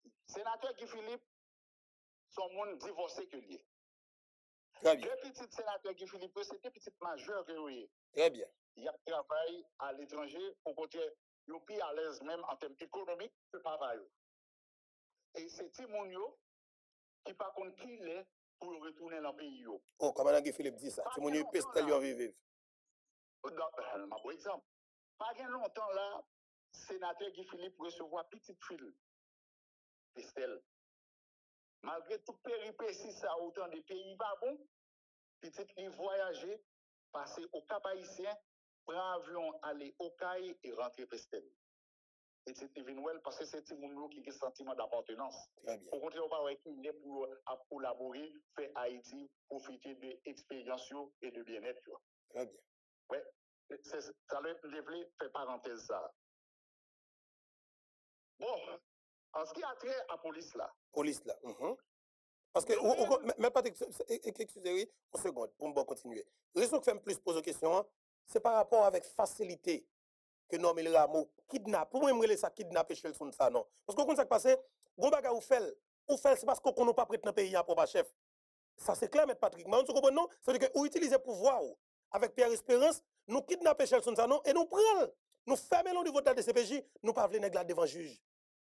Le sénateur Guy Philippe, son monde divorcé que lié. Très bien. Deux petits sénateurs Guy Philippe, c'est des petits majeurs que oui. Très bien. Il y a travail à l'étranger pour côté, ils sont plus à l'aise même en termes économiques que par ailleurs. Et c'est Timounio qui par contre qui est pour retourner dans le pays. Oh, commandant Guy Philippe dit ça. Timounio peut se vivre. Par exemple, pas bien longtemps là, sénateur Guy Philippe recevoir petite fille, Estelle. Malgré toute péripétie, ça autant de pays pas bon, petite il voyager, passer au Cap Haïtien, prendre avion, aller au Caille et rentrer Pestel. Et c'est Evinwell parce que c'est Timounio qui a un sentiment d'appartenance. Au contraire, on va qu'il est pour collaborer, faire Haïti, profiter de l'expérience et de bien-être. Très bien. Ouais, ça le fait parenthèse ça. Bon, en ce qui a trait à la police là. Police là. Parce que, mais Patrick, excusez-moi, une seconde, pour me continuer. La raison que je me plus poser question, c'est par rapport avec facilité que nomme le Ramo kidnappe. Pour moi, je me ça kidnapper chez le ça, non. Parce que quand ça passe, bon baga ou fait, c'est parce qu'on n'a pas prêt dans le pays pour pas chef. Ça c'est clair, M. Patrick. Mais on se comprend, non? C'est-à-dire que, ou utiliser pouvoir avec Pierre Espérance, nous kidnapper chez le ça, non, et nous prenons, nous fermons au niveau de la DCPJ, nous pas venir négler devant le juge.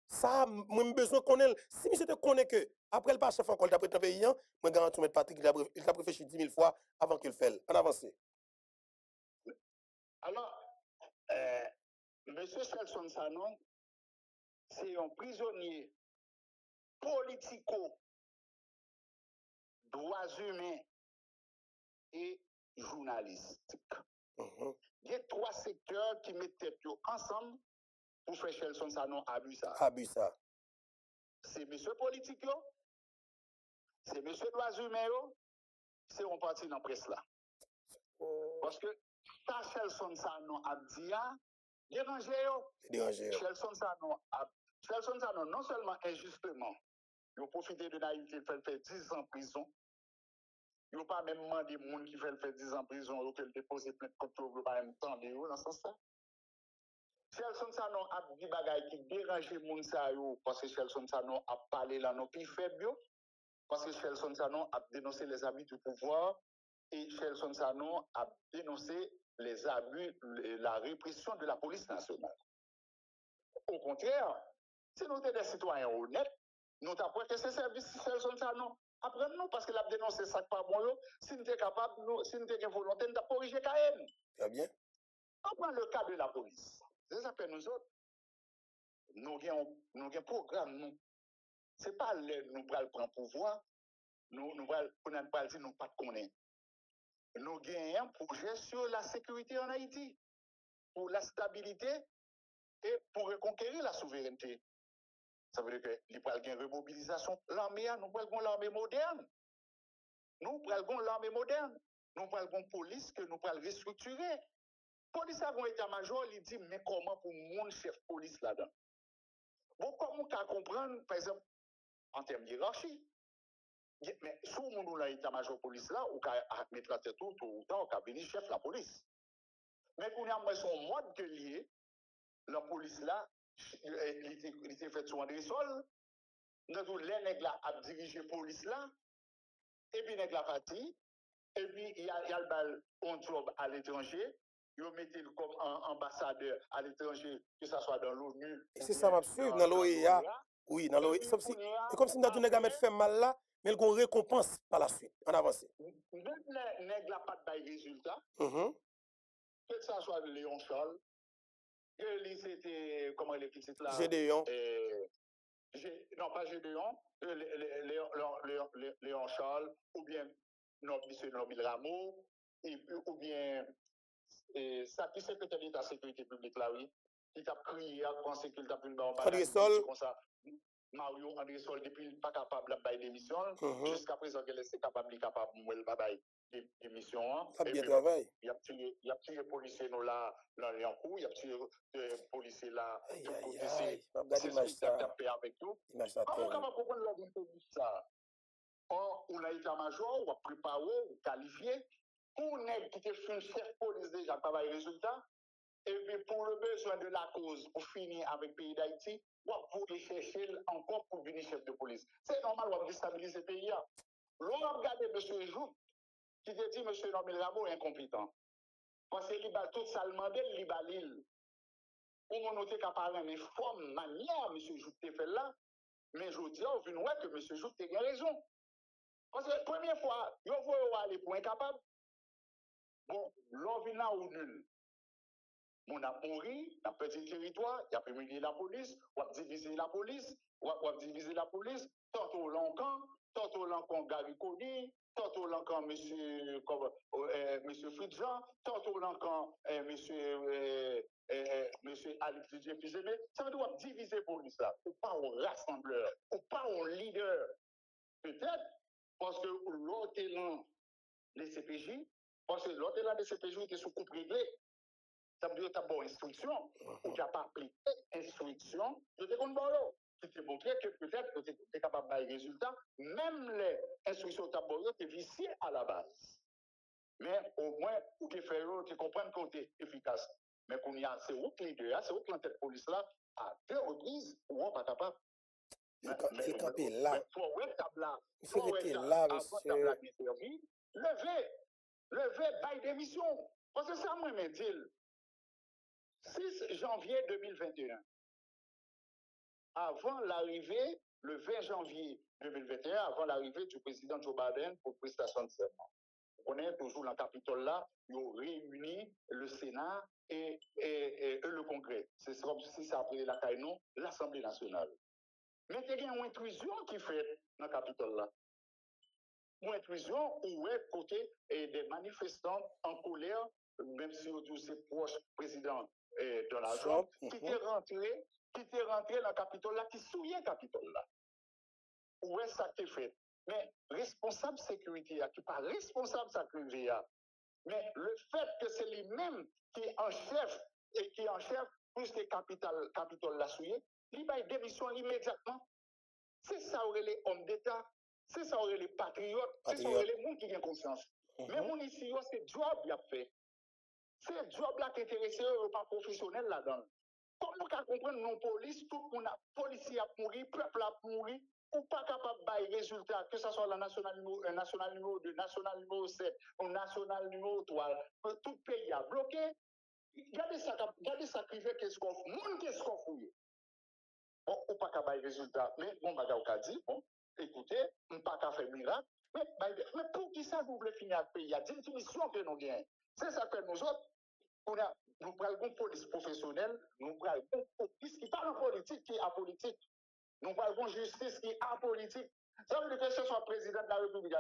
Ça, moi, j'ai besoin de connaître. Si je te connais que, après le pas chef encore, il a pris le pays, je garantis M. Patrick, il a réfléchi 10 000 fois avant qu'il le fasse. En avance. Alors, M. Chelson Sanon, c'est un prisonnier politico, droits humains et journalistique. Il y a 3 secteurs qui mettent tête ensemble pour faire Chelson Sanon abus ça. C'est monsieur politique, c'est monsieur droits humains, c'est un parti dans la presse là. Parce que ça, Chelson Sanon a dit, dérangé. Chelson Sanon, non seulement injustement, il a profité de naïveté, il fait 10 ans en prison. Il n'a pas même demandé des gens qui fait 10 ans en prison ou qu'il dépose plainte contre eux, pas même temps dans ce sens-là. Chelson Sanon a dit bagay qui dérange les gens parce que Chelson Sanon a parlé là non plus faible, parce que Chelson Sanon a dénoncé les abus du pouvoir et Chelson Sanon a dénoncé les abus, la répression de la police nationale. Au contraire, si nous sommes des citoyens honnêtes, nous avons que ces services Chelson Sanon après nous, parce qu'il a dénoncé ça pas bon, si nous sommes capables, si nous sommes volontaires, nous avons corrigé KM. Très bien. On prend le cas de la police. C'est ça que nous autres, nous avons un programme, nous. Ce n'est pas nous prendre pouvoir, nous allons pas dire nous pas de connaître. Nous avons un projet sur la sécurité en Haïti, pour la stabilité et pour reconquérir la souveraineté. Ça veut dire que nous avons une remobilisation, l'armée, nous avons l'armée moderne. nous prenons l'armée moderne, nous prenons police que nous prenons restructurer. Police a un état-major, il dit, mais comment pour mon chef police là-dedans? Bon, comment on peut comprendre, par exemple, en termes de hiérarchie? Mais si on a l'état-major police là, on peut mettre la tête tout ou temps, on peut venir chef de la police. Mais qu'on a son mode que lié, la police là, il était fait sur André Sol, nous les nègres là a dirigé police là, et puis nègres la partie, et puis il y a le bal on job à l'étranger, ils mettent comme ambassadeur à l'étranger, que ce soit dans l'ONU. C'est ça m'a suivi dans l'OEA. Oui, dans l'OEA. C'est comme si nous avons mettre fait mal là, mais qu'on récompense par la suite, en avance. Même les nègres la pas de résultat. Que ce soit Léon Charles, que lui c'était, comment il est petit là? Gédéon. Non, pas Gédéon, Léon Charles, ou bien M. Nobile Rameau, ou bien ça qui secrétaire d'État sécurité publique là, oui, qui t'a crié à penser qu'il t'a pu le André Sol. comme ça. Mario André Sol, depuis il n'est pas capable de faire des missions, jusqu'à présent, il est capable de faire des missions. Ça bien travail. Il a tué les policiers là, dans les coups, il a tué les policiers là, c'est avec tout. Comment on va comprendre ça? On a état-major, on a préparé, on a qualifié, on a qui te fait chef police déjà, travail résultat. Et puis pour le besoin de la cause, pour finir avec le pays d'Haïti, on va chercher encore pour devenir chef de police. C'est normal, on va déstabiliser le pays. L'on a regardé M. Jout, qui te dit M. Nobile Rameau est incompétent. Parce qu'il a tout ça demandé, il a l'île. On a noté qu'à parler de forme, manière, M. Jout te fait là, mais je dis, on vient que M. Jout a raison. Parce que la première fois, il faut aller pour incapable. Bon, l'on vient là ou nul. On a pourri, dans petit territoire, il y a permis la police, on a divisé la police, tantôt l'encan, Gary Cody, tantôt l'encan monsieur Fridjan, tantôt l'encan monsieur Alex Didier Pizébé. Ça veut dire qu'on a divisé la police là, ou pas au rassembleur, ou pas au leader. Peut-être parce que l'autre est là, les CPJ, parce que l'autre est là, les CPJ était sous coupe réglée. Ça veut dire que tu as bonne instruction, ou tu n'as pas appliqué instruction, je te compte bon, qui te montre que peut-être que tu es capable de faire des résultats, même les instructions que tu as bonnes, tu es vicié à la base. Mais au moins, pour que tu comprennes que tu es efficace. Mais qu'on y a, c'est où que les deux, c'est où que l'entête police là, à 2 reprises, ou on pas capable. Il campé là. Il faut arrêter là, monsieur. Levez, bail d'émission. Parce que ça, moi, me dit. 6 janvier 2021, avant l'arrivée, le 20 janvier 2021, avant l'arrivée du président Joe Biden pour prestation de serment. On est toujours dans le Capitole là, ils ont réuni le Sénat et le Congrès. C'est comme si ça appelait la CAINO, l'Assemblée nationale. Mais il y a une intrusion qui fait dans le Capitole là. Une intrusion où est côté des manifestants en colère, même si on dit c'est proche président Donald Trump, qui était rentré dans le Capitole là, qui souillait le Capitole là. Où est-ce que ça qui fait? Mais responsable sécurité, qui pas responsable sécurité, mais le fait que c'est lui-même qui est en chef et qui est en chef plus que Capitole là souillé, il va démission immédiatement. C'est ça aurait les hommes d'État, c'est ça aurait les patriotes, c'est ça aurait les gens qui ont conscience. Mais mon ici, c'est job qu'il a fait. C'est job là qui est intéressé pas professionnel là-dedans. Comment on peut comprendre nos polices, tout le monde a policier a mouru, peuple a mouru, ou pas capable de résultat, que ce soit la nationale numéro 1, nationale numéro 2, nationale numéro 7, ou nationale numéro 3, tout le pays a bloqué. Regardez ça qui fait qu'est-ce qu'on fait, monde qu'est-ce qu'on fouille. Bon, ou pas capable de résultat, mais bon, bagage a dit, bon, écoutez, on pas capable faire miracle, mais pour qui ça vous voulez finir avec le pays? Il y a 10 missions que nous gagnons. C'est ça que nous autres, nous prenons une police professionnelle, nous prenons une police qui parle en politique, qui est apolitique. Nous prenons une justice qui est apolitique. Ça veut dire que ce soit président de la République,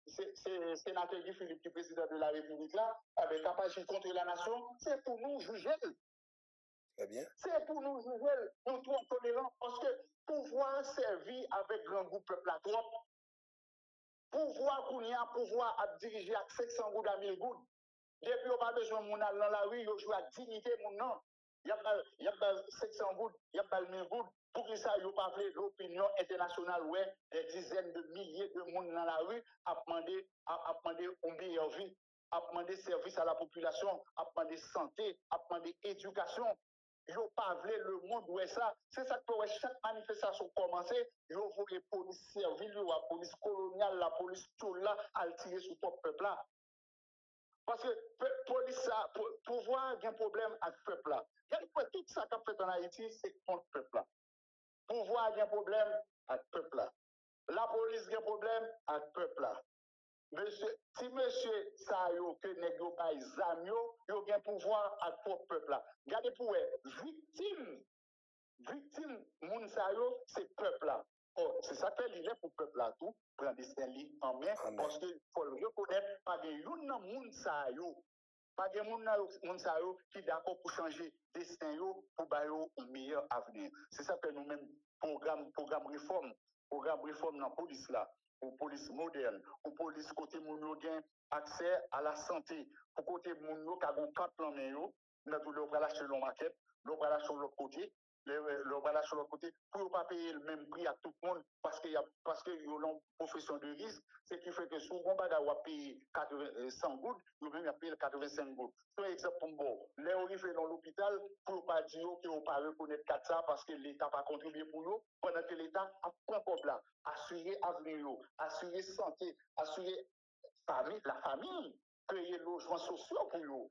c'est sénateur Guy Philippe qui est président de la République là, avec capacité contre la nation, c'est pour nous juger. Très bien. C'est pour nous juger, nous trop tolérants, parce que pouvoir servir avec grand groupe peuple à trop, Pouvoir qu'on y a, pouvoir à diriger à 500 gouttes à 1000 gouttes. Depuis, on n'a pas besoin de moun dans la rue, on joue à dignité, mon nom. Il y a 700 gouttes, il y a 1000 gouttes. Pour que ça, il n'y a pas l'opinion internationale, ouais, des dizaines de milliers de monde dans la rue, à demander une meilleure vie, à demander service à la population, à demander santé, à demander éducation. Ils n'ont pas voulu le monde où est ça. C'est ça que chaque manifestation commencer, ils ont voulu la police servile, la police coloniale, la police tout là, à tirer sur ton peuple là. Parce que police, pouvoir a un problème avec le peuple là. Tout ça qu'a fait en Haïti, c'est contre le peuple là. Pouvoir a un problème avec le peuple là. La police a un problème avec le peuple là. Monsieur, si monsieur Sayo, que nègre pas zamio, il a un pouvoir avec le peuple là. Regardez pour victime, moun Sayo, c'est le peuple là. Oh, c'est ça que il est pour le peuple là tout, prendre des styles en main, parce qu'il faut le reconnaître, pas de yon moun Sayo. Pas de moun Sayo qui est d'accord pour changer destin yo, pour bailler un meilleur avenir. C'est ça que nous-mêmes, programme réforme dans la police là, pour police moderne, pour police côté moun yo gen accès à la santé, pour côté moun yo qui a un carte en main yo, nous tout le lâcher l'on maquette, l'on va lâcher l'autre côté. Le voilà sur l'autre côté pour ne pas payer le même prix à tout le monde parce qu'il y a une profession de risque, ce qui fait que souvent on va payer 100 gouttes, ou même payer 85 gouttes. Par exemple, bon, les arrivés dans l'hôpital pour ne pas dire qu'on ne pas reconnaître ça parce que l'État n'a pas contribué pour eux, pendant que l'État a pris comme là, assurer avenir, assurer santé, assurer la famille, payer logements sociaux pour eux.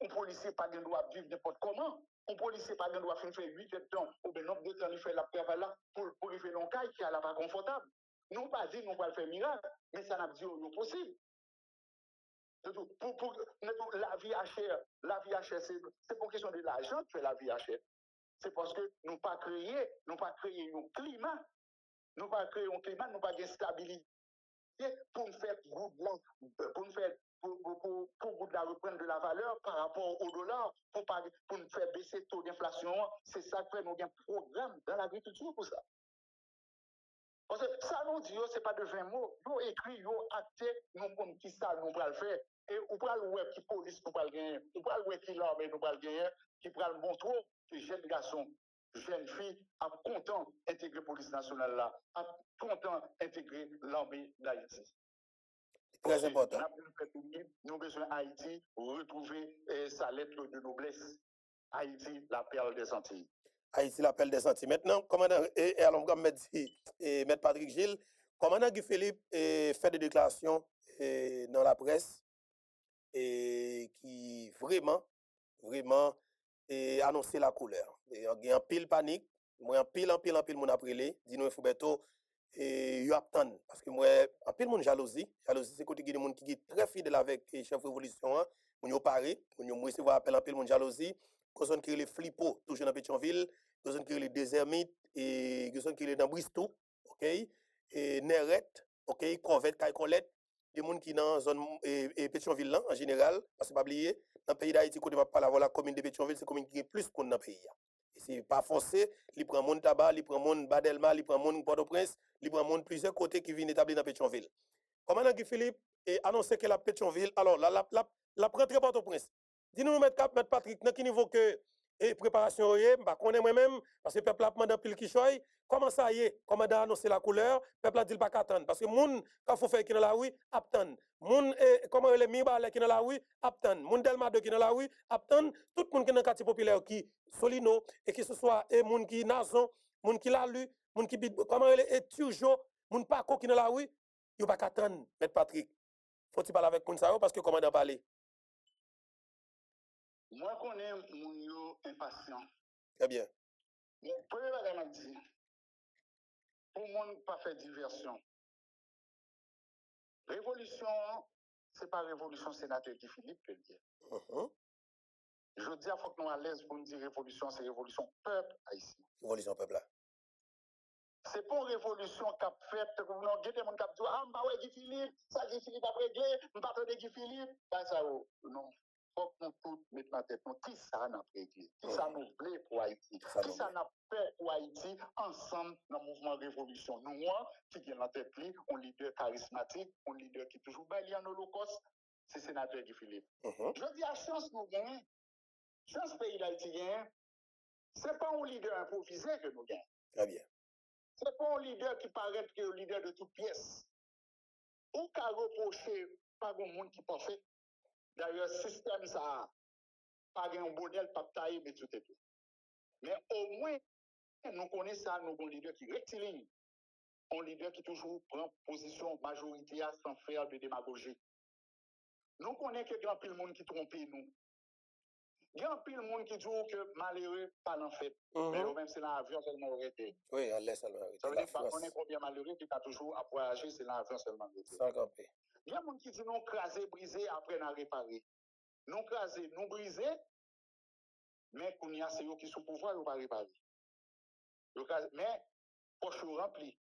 Un policier pas de droit de vivre n'importe comment. Un policier pas de droit de faire 8 temps ou bien nombre de temps il fait la travail là pour vivre dans le cas qui est pas confortable. Nous pas dit nous pas faire miracle, mais ça n'a dit au possible. Pour la vie à cher, c'est pour question de l'argent que la vie à cher. C'est parce que nous pas créé un climat, nous pas créé un climat, nous pas de stabilité pour nous faire pour la reprendre de la valeur par rapport au dollar, pour nous faire baisser le taux d'inflation. C'est ça que nous avons un programme dans l'agriculture pour ça. Parce que ça nous dit, ce n'est pas de 20 mots. Nous écrit, nous acté, nous comme qui ça nous va le faire. Et on va le voir qui police nous va le gagner. On va le voir qui l'armée nous va le gagner. Qui va le montrer que jeunes garçons, jeunes filles, sont contents d'intégrer la police nationale là, sont contents d'intégrer l'armée d'Haïti. Très important. Nous avons besoin d'Haïti retrouver sa lettre de noblesse. Haïti, la perle des Antilles. Haïti, la perle des Antilles. Maintenant, commandant, et alors, comme Maître Patrick Gilles, commandant Guy Philippe fait des déclarations dans la presse et qui vraiment annoncer la couleur. Il y a un pile panique, moi un pile mon après les, dis-nous il faut bientôt et yo attend parce que moi un pile mon jalousie c'est côté des monde qui est très fidèle avec chef révolution hein, mon yo paré, mon yo recevoir appel un pile mon jalousie, personne qui les flippo toujours dans Pétionville, personne qui les désermite et personne qui les dans Bristol, OK? Et Nerette, OK, Corvette, Caille-Colette, des monde qui dans zone Pétionville là en général, parce que pas oublier dans le pays d'Haïti quand on va parler la commune de Pétionville, c'est commune qui est plus qu'on dans le pays. Et c'est pas forcé, il prend monde tabac, il prend monde Badelma, il prend monde Port-au-Prince, il prend monde plusieurs côtés qui viennent établir dans Pétionville. Commandant Guy Philippe a annoncé que la Pétionville, alors la rentrée Port-au-Prince. Dis-nous mettre Patrick dans quel niveau que et préparation est, bah connaît moi-même parce que peuple a demandé pile qui choy, comment ça y est, commandant a annoncé la couleur, peuple a dit pas attendre parce que moun quand faut faire qui dans la rue, attendre. Moun comment les Mibale qui dans la rue, attendre. Moun Delmado qui dans la rue, attendre. Tout le monde qui dans quartier populaire qui Solino et que ce soit moun qui Nazon, moun qui la lu, moun qui comment est toujours moun pas qui dans la rue, yo pas attendre Maître Patrick. Faut-il parler avec moun ça parce que commandant parler. Moi, je connais mon impatient. Très bien. Mon premier bagage m'a dit, pour le monde pas faire diversion. Révolution, ce n'est pas révolution sénateur qui Philippe peut le dire. Je dis, il faut que nous à l'aise pour nous dire révolution, c'est révolution peuple haïtien. Révolution peuple là. C'est pas une révolution qu'a fait, il y a des gens qui disent, ah, bah ouais, Guy Philippe, ça Guy Philippe a réglé, je ne pas de Guy Philippe, ben ça, non. faut que nous tous mettons en tête, qui ça n'a pas dit, qui ça nous voulait pour Haïti, Ça qui nous ça n'a fait pour Haïti, ensemble dans le mouvement révolution. Nous, qui est en tête, un leader charismatique, un leader qui est toujours baillé en holocauste, c'est le sénateur Guy Philippe. Je dis à chance nous gagnons, chance pays d'Haïti gagne, ce n'est pas un leader improvisé que nous gagnons. Très bien. Ce n'est pas un leader qui paraît que le leader de toute pièce. Ou qu'à reprocher pas de monde qui pense. D'ailleurs, le système, ça pas un modèle, pas taillé, mais tout est tout. Mais au moins, nous connaissons ça, nous avons un leader qui rectiligne. Un leader qui toujours prend position majoritaire sans faire de démagogie. Nous connaissons que grand pile monde qui trompe nous. Grand pile monde qui dit que malheureux pas en fait. Mais même c'est l'avion seulement arrêté. Oui, on laisse seulement arrêter. Ça veut dire qu'on connaît combien malheureux qui a toujours à voyager, c'est l'avion seulement arrêté. Sans camper. Il y a des gens qui disent nous craser, briser, après nous réparer. Nous craser, nous briser, mais qu'on y a c'est eux qui sont pouvoir, ils ne pas réparer. Mais poche rempli,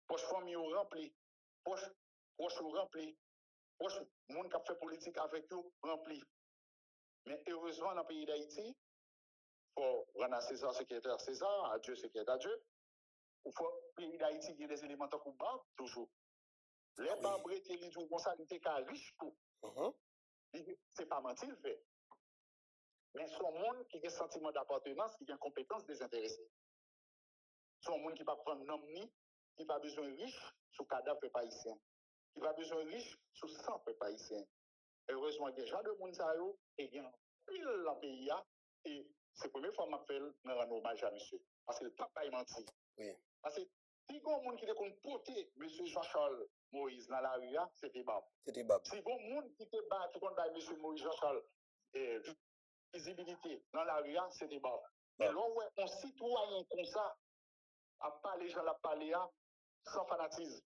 poche famille rempli, poche rempli, poche monde qui a fait politique avec eux rempli. Mais heureusement, dans le pays d'Haïti, il faut rendre à César ce qui est à César, à Dieu ce qui est à Dieu. Il faut le pays d'Haïti qui a des éléments comme barbe, toujours. Les barbres étaient les jours, ça, ils étaient riches tout. C'est pas mentir, le fait. Mais son monde qui a un sentiment d'appartenance, qui a une compétence désintéressée. Son monde qui va prendre nom ni, qui va besoin riche sous cadavre peuple haïtien, qui va besoin riche sous sang peuple haïtien. Heureusement, déjà de monde ça yo, et bien pile dans le pays et c'est la première fois que je fais un hommage à monsieur. Parce que le papa est menti. Oui. Parce que si il y a un monde qui est porté monsieur Jean-Charles Moïse dans la rue, c'était Bab. C'était Bab. Si il y a un monde qui te bat, qui contre monsieur Moïse Jean-Charles, visibilité dans la rue, c'était Bab. Mais là, ouais, un citoyen comme ça, à parler, gens la parler sans fanatisme.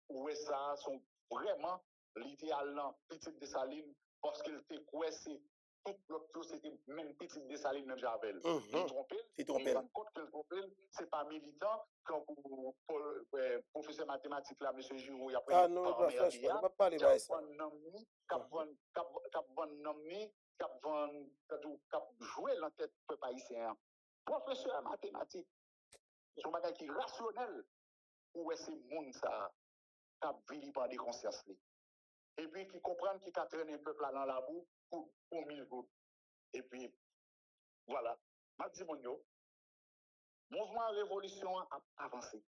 Ouais, ça sont vraiment littéralement petite Dessalines parce qu'il était coincé. Tout l'autre chose, c'était même petite Dessalines, même Javel. Il trompé. Il rend compte que le trompé, c'est pas militant. Quand le professeur mathématique, là, M. Giroux, il a pris ah non, pas franchement, on va pas parler de ça. Cap jouer dans tête peuple haïtien. Professeur mathématique, c'est un bagage qui est rationnel. Où est-ce que le monde ça cap vilipender des consciences et puis qui comprennent qui a traîné le peuple là dans la boue pour 1000 gouttes. Et puis voilà, m'a dit mon yo, mouvement révolution a avancé.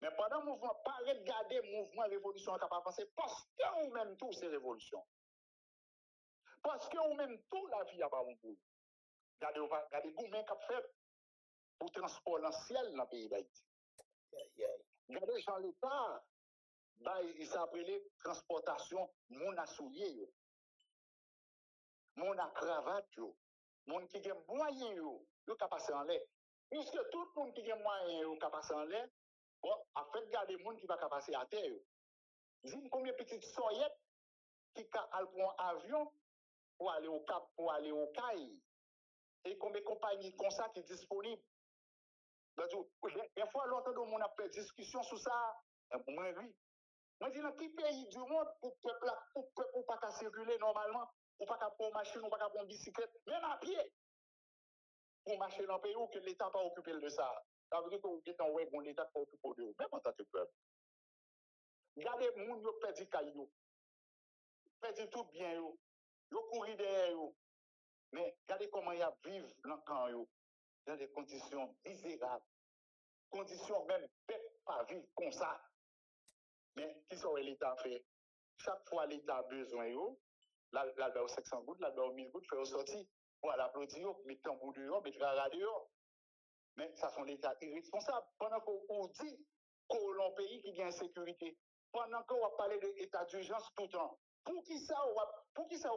Mais pendant le mouvement, pas regarder le mouvement révolution a avancé parce qu'on même tout c'est révolution. Parce qu'on même tout la vie a pas bon pour. Regardez goumen qu'a fait pour transport dans le ciel dans le pays d'Haïti. Regardez Jean l'État, il s'appelait transportation mon à soulier, mon à cravate, mon qui a moyen, yo ka passer en l'air. Puisque tout le monde qui a moyen, yo ka passer en l'air, bon, a fait garder monde qui va passer à terre. Dis combien de petites soyettes qui ka prendre avion pour aller au Cap, pour aller au Caille. Et combien de compagnies comme ça qui sont disponibles. Des fois, l'autre de monde a fait discussion sur ça. Moi, oui. Moi, je dis, dans quel pays du monde, pour ne pas circuler normalement, pour ne pas prendre une machine, pour ne pas prendre une bicyclette, même à pied, pour marcher dans le pays où l'État n'a pas occupé de ça. Ça veut dire que l'État n'a pas occupé de ça, même en tant que peuple. Regardez, les gens ont perdu caillou, perdu tout bien, ils ont couru derrière, mais regardez comment ils vivent dans le camp, dans des conditions misérables, conditions même pas vivre comme ça. Mais qui sont l'État fait? Chaque fois l'État a besoin, là, 500 gouttes, là, 1000 gouttes, fait sortir. Pour l'applaudir, mettre en bout de haut, mettre la radio. Mais ça sont l'État irresponsable. Pendant qu'on dit qu'on a un pays qui a une sécurité, pendant qu'on va parler de l'état d'urgence tout le temps, pour qui ça on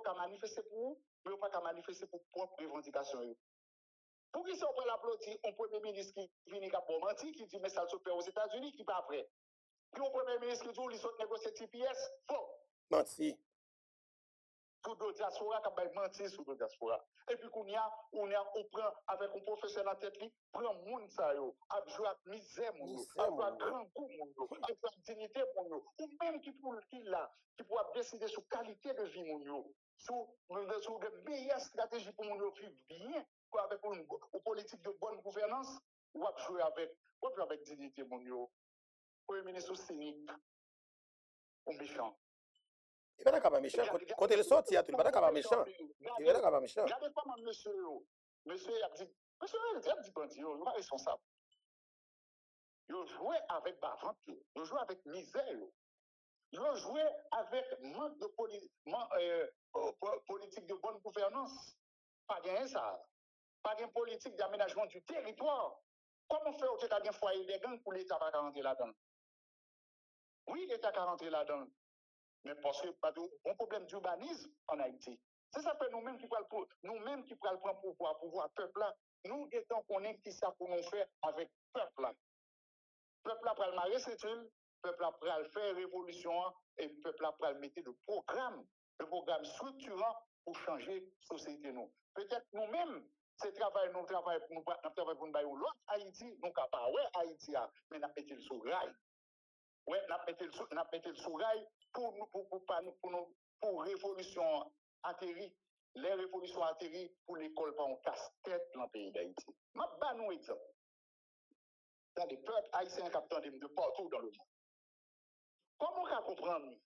va manifester pour vous, mais on ne va pas manifester pour propre revendication. Pour qui ça on peut l'applaudir, un premier ministre qui vient à mentir, qui dit mais ça se fait aux États-Unis, qui pas vrai. Puis un premier ministre qui dit il saute négocier TPS, faux. Menti. Sous le diaspora, qui a menti sous le diaspora. Et puis, on prend avec un professeur en tête, prend monde ça, a joué avec misère, a joué avec grand goût, a joué avec dignité, ou même qui là, qui pourra décider sur la qualité de vie, sur la meilleure stratégie pour vivre bien, avec une politique de bonne gouvernance, ou à jouer avec dignité, Premier ministre cynique, ou méchant. Il va pas méchant. Quand il sort, il va pas méchant. Il va pas méchant. Regardez comment monsieur a dit bandit, il n'est pas responsable. Il joué avec bavante, il joué avec misère, il joué avec manque de politique de bonne gouvernance. Pas gain ça. Pas gain politique d'aménagement du territoire. Comment faire au un foyer des gangs pour l'État va rentrer là-dedans? Oui, l'État va rentrer là-dedans. Mais parce que pas de bon problème d'urbanisme en Haïti. C'est ça que nous-mêmes qui prenons le pouvoir peuple là, nous étant connaît qui ça pour nous faire avec peuple là. Peuple là pour le marier c'est il, peuple là pour le faire révolution et peuple là pour le mettre le programme structurant pour changer la société nous. Peut-être nous-mêmes c'est travail nous travail pour nous l'autre Haïti, nous capable ouais Haïti mais n'a pété le sous rail. Ouais, n'a pété le sous rail pour révolution atterri, les révolutions atterri pour l'école par un casse-tête dans le pays d'Haïti. Je vais vous donner un exemple. Dans des peuples haïtiens qui de partout dans le monde. Comment on va comprendre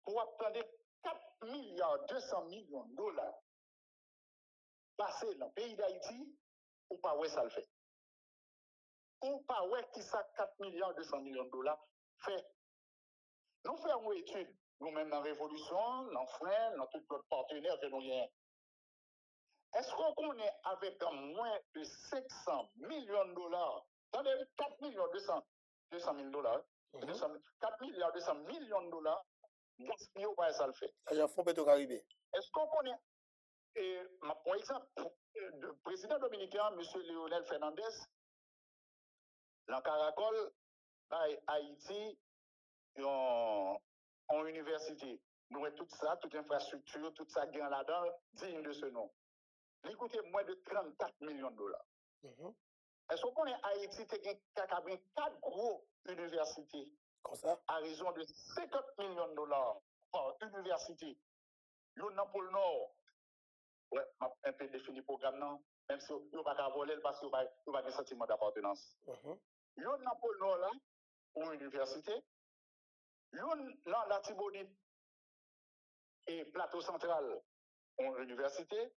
pour attendre 4 milliards 200 millions de dollars passer dans le pays d'Haïti ou pas ouais ça le fait? Ou pas ouais qui ça 4 milliards 200 millions de dollars fait? Nous faisons une étude, nous-mêmes dans la Révolution, dans Frère, dans tous nos partenaires que nous avons. Est-ce qu'on connaît avec moins de 500 millions de dollars, dans les 4 milliards 200 000 dollars, 4 milliards 200 millions de dollars, gaspillés ou pas ça le fait? Agent Fonds Petro-Caribé. Est-ce qu'on connaît, par exemple, le président dominicain, M. Léonel Fernandez, dans Caracol, Haïti, en université. Nous avons tout ça, toute infrastructure, tout ça gagne là-dedans, digne de ce nom. Écoutez, moins de 34 millions de dollars. Est-ce qu'on connaît Haïti qui a 4 gros universités à raison de 50 millions de dollars par université? L'on dans le pôle Nord, ouais, un peu défini le programme, non? Même si on ne va pas voler parce qu'on va avoir un sentiment d'appartenance. L'on dans le pôle Nord, là, pour université, dans la Tibonite et Plateau Central, ont université.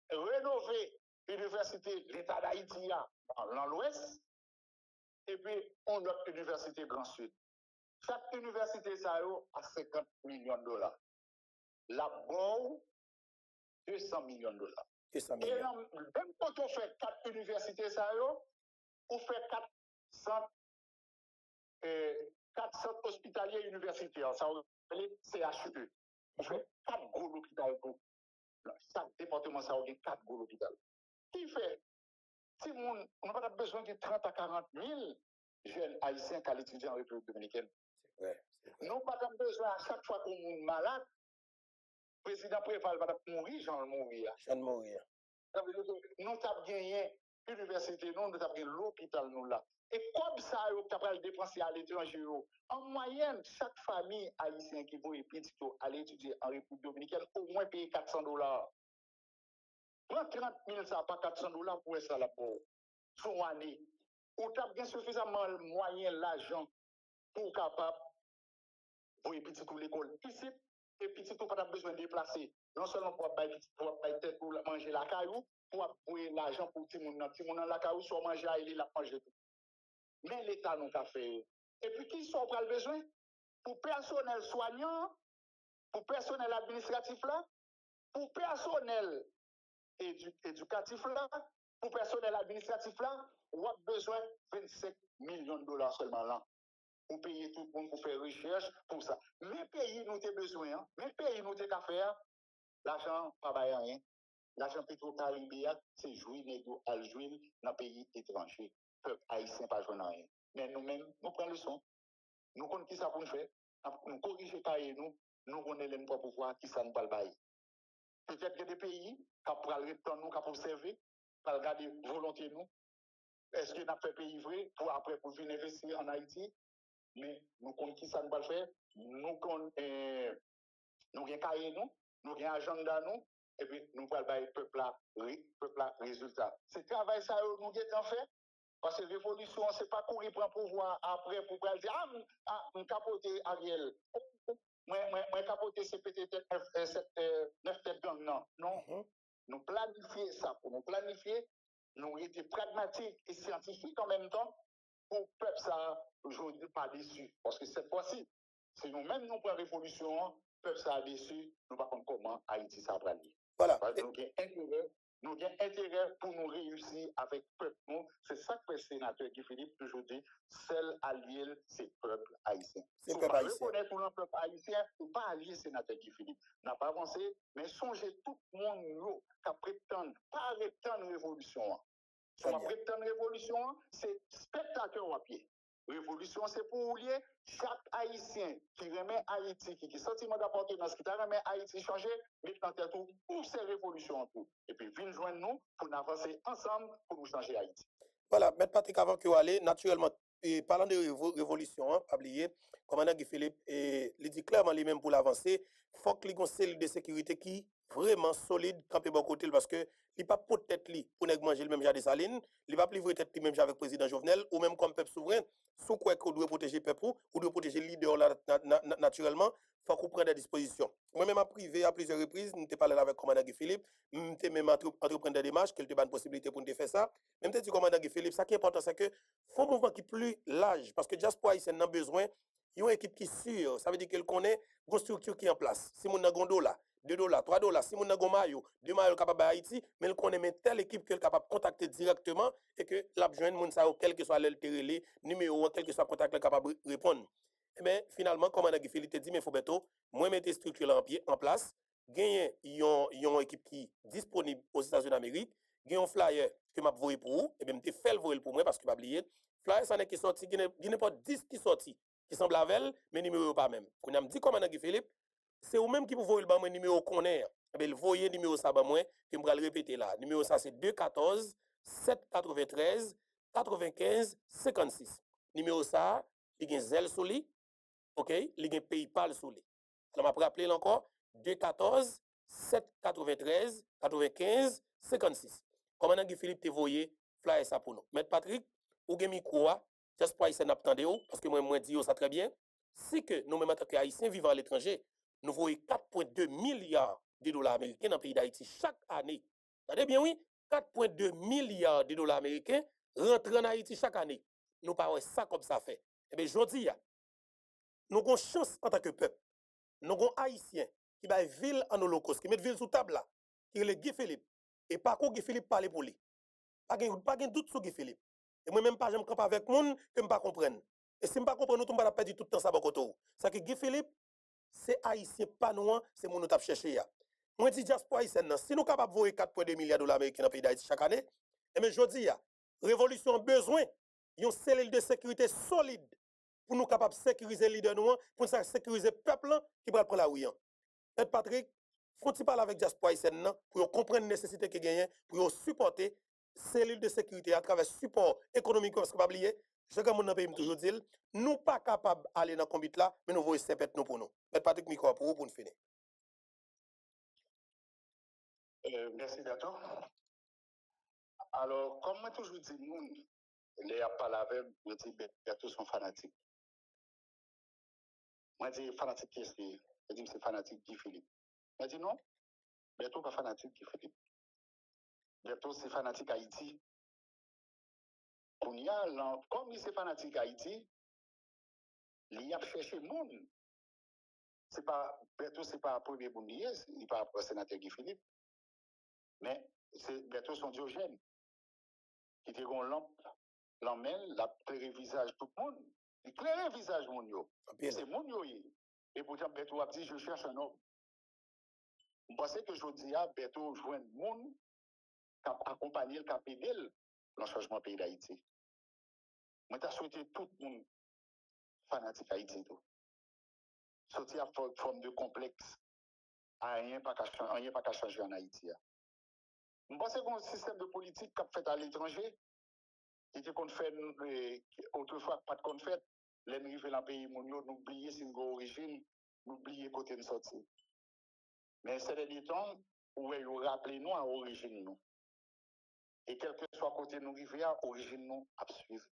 Rénover l'université l'État d'Haïti dans l'Ouest. Et puis, on a l'université Grand Sud. Chaque université, ça a 50 millions de dollars. La BOU, 200 millions de dollars. 200 Et millions. même quand on fait 4 universités, ça on fait 400 hospitaliers universitaires, ça c'est CHU. On fait 4 gros hôpitaux. Chaque département, ça a 4 gros hôpitaux. Qui fait? Si on n'a pas besoin de 30 à 40 000 jeunes haïtiens qui étudient en République dominicaine. Nous n'avons pas besoin à chaque fois qu'on est malade, le président Préval va mourir, Jean mourir. Nous avons gagné l'université, nous avons gagné l'hôpital, nous là. Et comme ça, nous avons dépensé à l'étranger. En moyenne, chaque famille haïtienne qui veut aller étudier en République dominicaine, au moins payer $400. Prends 30 000, ça n'a pas $400 pour ça là pour son année. Ou tu as bien suffisamment moyen l'argent pour capable pour petit tout l'école. Ici, et petit tout pas besoin de déplacer. Non seulement pour tête pour manger la caillou, pour avoir l'argent pour tout le monde la caillou, soit manger à la manger tout. Mais l'État nous a fait. Et puis qui sont pas le besoin? Pour personnel soignant, pour personnel administratif là, pour personnel éducatif là, pour personnel administratif là, on a besoin de 25 millions de dollars seulement là. Pour payer tout le monde, pour faire recherche, pour ça. Mais pays nous avons besoin, mais pays nous avons qu'à faire, l'argent pas rien. L'argent Petro-Caribéen, c'est jouer à jouer dans les pays étrangers. Peuple haïtien pas jouer rien. Mais nous-mêmes, nous prenons le son. Nous connaissons qui ça pour nous faire. Nous corriger cahier nous, nous connaissons le pouvoir qui ça nous parle. Peut-être qu'il y a des pays qui pourraient répondre nous, qui pourraient observer, qui regarder volonté nous. Est-ce que nous avons fait pays vrai pour après pour venir investir en Haïti? Mais nous connaissons qui ça nous va faire. Nous avons cahier nous avons agenda nous, et puis nous allons faire peuple là résultat. C'est travail ça nous avons fait. Parce que la révolution, ce n'est pas courir pour un pouvoir après pour dire je capoter Ariel. Moi, capoter CPT 9 têtes gang. Non. Nous planifier ça. Pour nous planifier, nous étions pragmatiques et scientifiques en même temps pour le peuple ça aujourd'hui pas déçu. Parce que cette fois-ci, si nous-mêmes nous prenons la révolution, le peuple ça déçu, nous ne savons pas comment Haïti ça va aller. Voilà. Nous avons intérêt pour nous réussir avec le peuple. C'est ça que le sénateur Guy Philippe toujours dit, seul allié, c'est le peuple haïtien. C'est le peuple haïtien. Reconnaître pour le peuple haïtien, ou pas allié sénateur Guy Philippe. N'a pas avancé, mais songez tout le monde qui prétend, pas prétendre révolution. Si on prétend révolution, c'est spectateur à pied. Révolution, c'est pour lier chaque Haïtien qui remet Haïti, qui a sentiment d'appartenance, qui remet Haïti changer, mais dans tout pour ces révolutions en tout. Et puis, viens joindre nous pour nous avancer ensemble pour nous changer Haïti. Voilà, M. Patrick, avant que vous allez, naturellement, et parlant de révolution, hein, pas oublier, commandant Guy Philippe, il dit clairement lui-même pour l'avancer, il faut qu'il y ait une cellule de sécurité qui vraiment solide, campé bon côté, parce que il n'est pas pour tête li pour ne manger le même genre de saline, il n'est pas livrer tête li même avec le président Jovenel, ou même comme peuple souverain, sous quoi qu'on doit protéger le peuple, ou doit protéger le leader là, naturellement, il faut qu'on prenne des dispositions. Moi-même, en privé, à plusieurs reprises, nous avons parlé avec le commandant Guy Philippe, nous avons même entrepris des démarches, qu'il y a une possibilité pour nous faire ça. Même si le commandant Guy Philippe, ce qui est important, c'est que faut un mouvement qui est plus large, parce que Diaspora Haïtienne a besoin, il y a une équipe qui est sûre, ça veut dire qu'elle connaît une structure qui est en place. Si mon a $2, $2, $3, si mon a un maillot, 2 maillots capable à Haïti, mais elle connaît même telle équipe qu'elle est capable de contacter directement et que la besoin de quel que soit l'altéré, numéro, quel que soit le contact, elle est capable de répondre. Et bien, finalement, comme Guy Philippe te dit, mais il faut bientôt, moi, mettre structure en place, gagner une équipe qui est disponible aux États-Unis d'Amérique, gagner un flyer que m'a envoyé pour vous, et bien, je fais le voyer pour moi parce que je n'ai pas oublié. Flyer, ça n'est qui sorti, il n'y a pas 10 qui sorti, qui semble avec, mais numéro pas même. Quand on me dit, comme Guy Philippe, c'est vous même qui vous voyez le numéro qu'on est. Eh bien, le voyez numéro ça, moi, que je vais le répéter là. Numéro ça, c'est 214 793 95 56. Numéro ça, il y a un Zelle sous lui, ok? Il y a un PayPal sous lui. Alors, je vais rappeler encore, 214 793 95 56. Comment Guy Philippe te voyé, flyer ça pour nous. Maître Patrick, ou avez micro, j'espère que vous n'attendez pas, parce que moi, je dis ça très bien. Si que nous, même en tant qu'Haïtiens vivant à l'étranger, nous voyons 4,2 milliards de dollars américains dans le pays d'Haïti chaque année. Regardez bien, oui, 4,2 milliards de dollars américains rentrent en Haïti chaque année. Nous parlons ça comme ça fait. Eh bien, je dis, nous avons chance en tant que peuple. Nous avons Haïtiens qui va ville en holocauste, qui met ville sous table là, qui est le Guy Philippe. Et par contre, Guy Philippe parle pour lui. Pas de doute sur Guy Philippe. Et moi-même, pas, je me campe avec monde que je ne pas comprendre. Et si je ne comprends pas, nous ne perdre tout le temps ça. C'est que Guy Philippe, c'est haïtien pas noir, c'est mon nous chercher. Moi, je dis diaspora haïtienne, si nous sommes capables de voir 4,2 milliards de dollars américains dans le pays d'Haïti chaque année, et bien je dis, révolution a besoin d'une cellule de sécurité solide pour nous capables de sécuriser les leaders noirs, pour nous sécuriser le peuple qui va prendre la rue. Et Patrick, faut-il parler avec diaspora haïtienne pour comprendre la nécessité qu'il y a, pour supporter cellule de sécurité à travers support économique, parce que pas oublier, je comme mon pays toujours dit, nous pas capables d'aller dans le combat là, mais nous voyons sepet nous pour nous. Mais Patrick micro pour vous pour nous finir. Merci Dato. Alors, comme moi toujours dit, nous, les a parlé avec, je dis, Berto sont fanatiques. Moi, je dis, fanatique qui est-ce? Je dis, c'est fanatique Guy Philippe. Je dis, non, Berto pas fanatique Guy Philippe. Berto, c'est fanatique Haïti. Comme il c'est fanatique Haïti, il a cherché le monde. C'est pas, Berto, c'est pas premier bonnier, il n'est pas le sénateur Guy Philippe. Mais c'est Berto son Diogène. Qui te gon lampe, l'emmène, la claire visage tout le monde. Il claire visage mon yo. C'est mon yo. Et pourtant, Berto a dit, je cherche un homme. Je pense que je dis à Berto joindre monde qui a accompagné le capédel dans le changement pays d'Haïti. Moi, je souhaité tout le monde fanatique Haïti. sorti à forme de complexe. Rien pas qu'à changer en Haïti. Je pense que un système de politique qu'a fait à l'étranger, qui était qu'on fait autrefois pas de qu'on fait, les arrivés dans le pays, nous oublier si nous origine, nous oublier côté de sortie. Mais ces derniers temps, nous rappelez nous à l'origine nous. Et quel que soit côté nous arriver à l'origine nous, à suivre.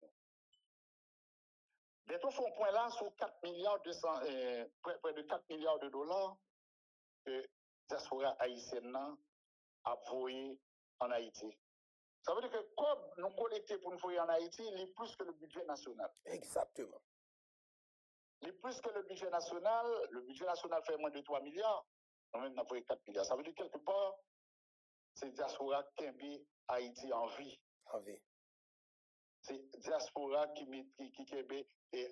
Dès qu'on fait un point là, sur 4 milliards près de 4 milliards de dollars, que diaspora haïtienne a voyé en Haïti. Ça veut dire que comme nous collectons pour nous voyer en Haïti, il est plus que le budget national. Exactement. Il est plus que le budget national fait moins de 3 milliards, nous-mêmes nous avons 4 milliards. Ça veut dire quelque part, c'est diaspora qui met Haïti en vie. En vie. C'est diaspora qui met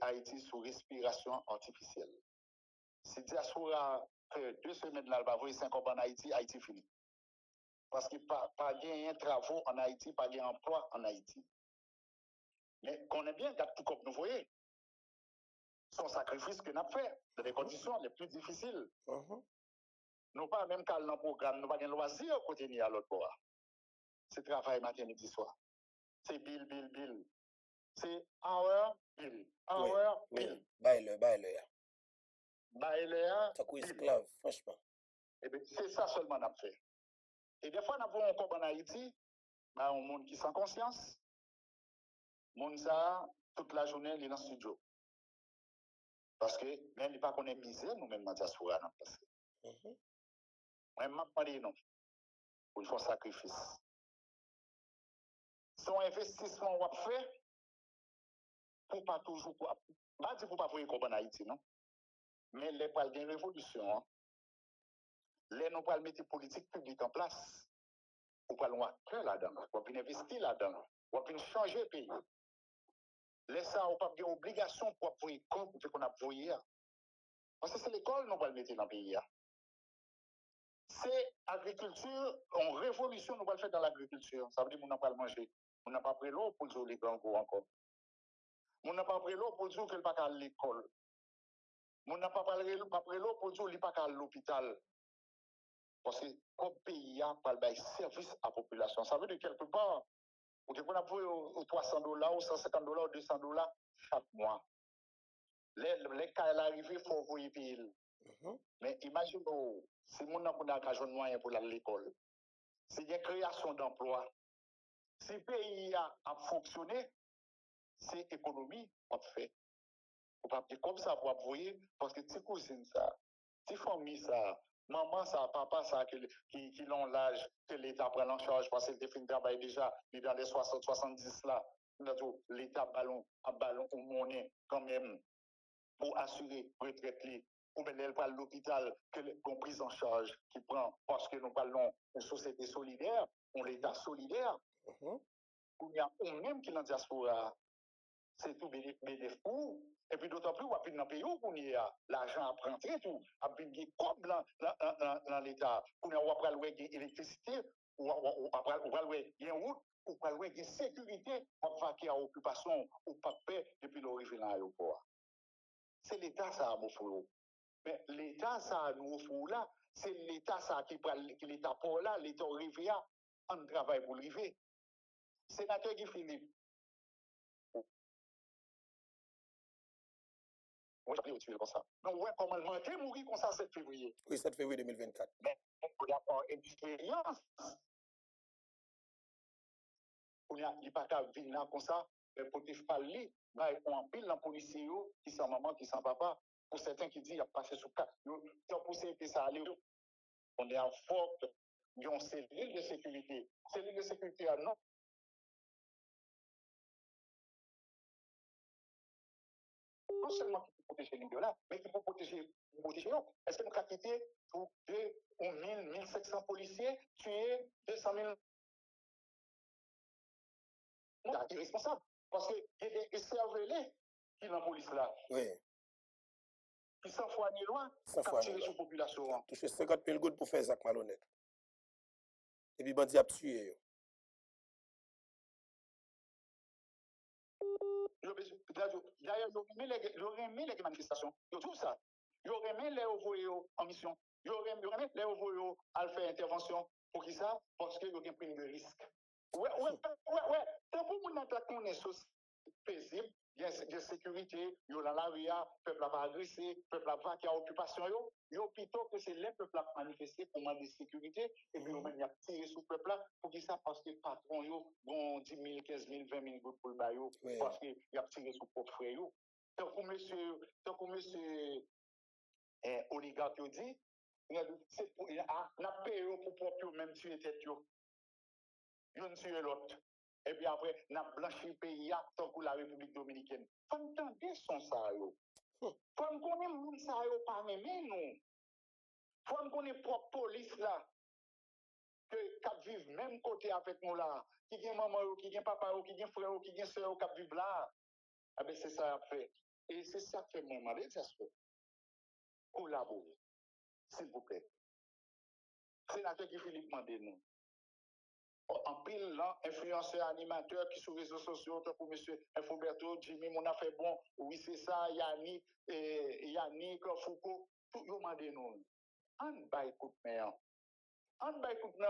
Haïti sous respiration artificielle. Si diaspora fait 2 semaines là, va voyer 5 ans en Haïti, Haïti fini. Parce qu'il n'y a pas de travaux en Haïti, pas d'emploi en Haïti. Mais qu'on est bien, tout comme nous voyons, son sacrifice que nous avons fait dans des conditions les plus difficiles. Nous pas même qu'à dans le programme, nous pas de loisir côté ni à l'autre bord. C'est travail matin, midi, soir. C'est bill. C'est hour, bill. Hour, bill. Bailler. Ça coûte esclave, franchement. Et bien, c'est ça seulement qu'on a fait. Et des fois, nous avons encore en Haïti, un monde qui sans conscience, monde ça, toute la journée, il est dans le studio. Parce que même il pas qu'on est misé, nous-mêmes dans la diaspora. Même pas non. Pour faire sacrifice. Son investissement qu'on fait, pour pas toujours, pas dire pour pas voir comme en Haïti, non? Mais les pas de révolution, hein? Les nous pas mettre politique publique en place. Pour pas loin que là-dedans, pour pas investir là-dedans, pour pas changer le pays. Les ça, on pas obligation pour voir comme qu'on a voyé. Parce que c'est l'école nous va le mettre dans le pays. C'est agriculture, en révolution, nous va le faire dans l'agriculture. Ça veut dire qu'on n'a pas le manger. On n'a pas pris l'eau pour jouer les grands goûts encore. On n'a pas pris l'eau pour jouer qu'il n'y a pas à l'école. On n'a pas pris l'eau pour jouer qu'il n'y a pas à l'hôpital. Parce que comme pays a pas le service à la population. Ça veut dire quelque part, on a pris aux $300, aux $150, aux $200 chaque mois. Les cas arrivés, il faut envoyer payer. Mais imaginez, si mon n'a pas de moyen pour aller à l'école, s'il y a création d'emplois, si le pays a fonctionné, c'est l'économie qu'on fait. On pas comme ça pour appuyer, parce que si cousine ça, si famille ça, maman ça, papa ça, qui l'ont l'âge que l'État prend en charge, parce que le défi de travail déjà, dans les 60-70 là, l'État a ballon au monnaie quand même pour assurer retraite ou bien elle parle l'hôpital qu'on prise en charge qui prend parce que nous parlons d'une société solidaire, un État solidaire. Il y a un même qui est dans la diaspora, c'est tout bénéfice pour. Et puis d'autant plus, dans le pays où il y a l'argent à prendre tout, à venir comme dans l'État, où on va louer l'électricité, ou on va louer une route, ou on va louer une sécurité, on va vaquer à l'occupation, ou pas paix depuis l'arrivée dans l'aéroport. C'est l'État ça à nous. Mais l'État ça à nous là, c'est l'État ça qui prend l'État pour là, l'État arrivé à on travaille pour l'arriver. Sénateur Guy Philippe. Oui, je vais tuer comme ça. Donc, ouais, comment le mourir comme ça 7 février. Oui, 7 février 2024. Mais on n'a pas expérience. On n'a pas qu'à venir comme ça, pour te parler, on en pile dans les policiers qui sont maman, qui sont papa. Pour certains qui disent, il y a passé sous 4. Pour pousser ça aller. On est en forte. Il y a une cellule de sécurité. Cellule de sécurité, non. Non seulement qui peut protéger les là, mais qui peut protéger nous. Est-ce que nous avons quitté pour 1500 policiers, tuer 200 000 irresponsables? Parce qu'il y a des cervelés qui sont dans la police là. Oui. Puis 100 fois ni loin, tirer sur la population. Toucher 50 000 gouttes pour faire ça malhonnête. Et puis, bandit a tué. D'ailleurs, il y aurait mis les manifestations. Il y a tout ça. Yo remet les envoyer en mission. Yo remet les envoyer à faire intervention. Pour qui ça? Parce que yo gen pris de risque. Ouais. Tant pour moun nan connaît paisible, il y a sécurité, il y a la ria, le peuple a pas agressé, le peuple a pas qui a occupation, yo plutôt que c'est les peuples a manifesté pour demander sécurité, et puis il y a tiré sur le peuple là, pour qui ça, parce que patron yo, bon 10 000, 15 000, 20 000 gouttes pour le baillot, parce qu'il a tiré sur le propre frère yo. Tant que monsieur oligarque dit, c'est pour, la paix pour propre même tuer tête yo. Yo ne tuer l'autre. Et puis après, on a blanchi le pays tant que la République dominicaine. Faut entendre son ça yo. Faut connaître moun ça yo pas même nous. Faut connaître propre police là que cap vivre même côté avec nous là, qui gen maman qui gen papa qui gen frère qui gen sœur cap vivre là. Ah ben c'est ça a fait. Et c'est ça que moi m'a dit ça se fait. Collaborer. S'il vous plaît. Sénateur Guy Philippe m'a dit nous. En pile, là, influenceurs, animateurs qui sont sur les réseaux sociaux, comme M. Infoberto, Jimmy, mon affaire bon, oui, c'est ça, Yannick, Foucault, tout le monde est nous. On va écouter, on va écouter,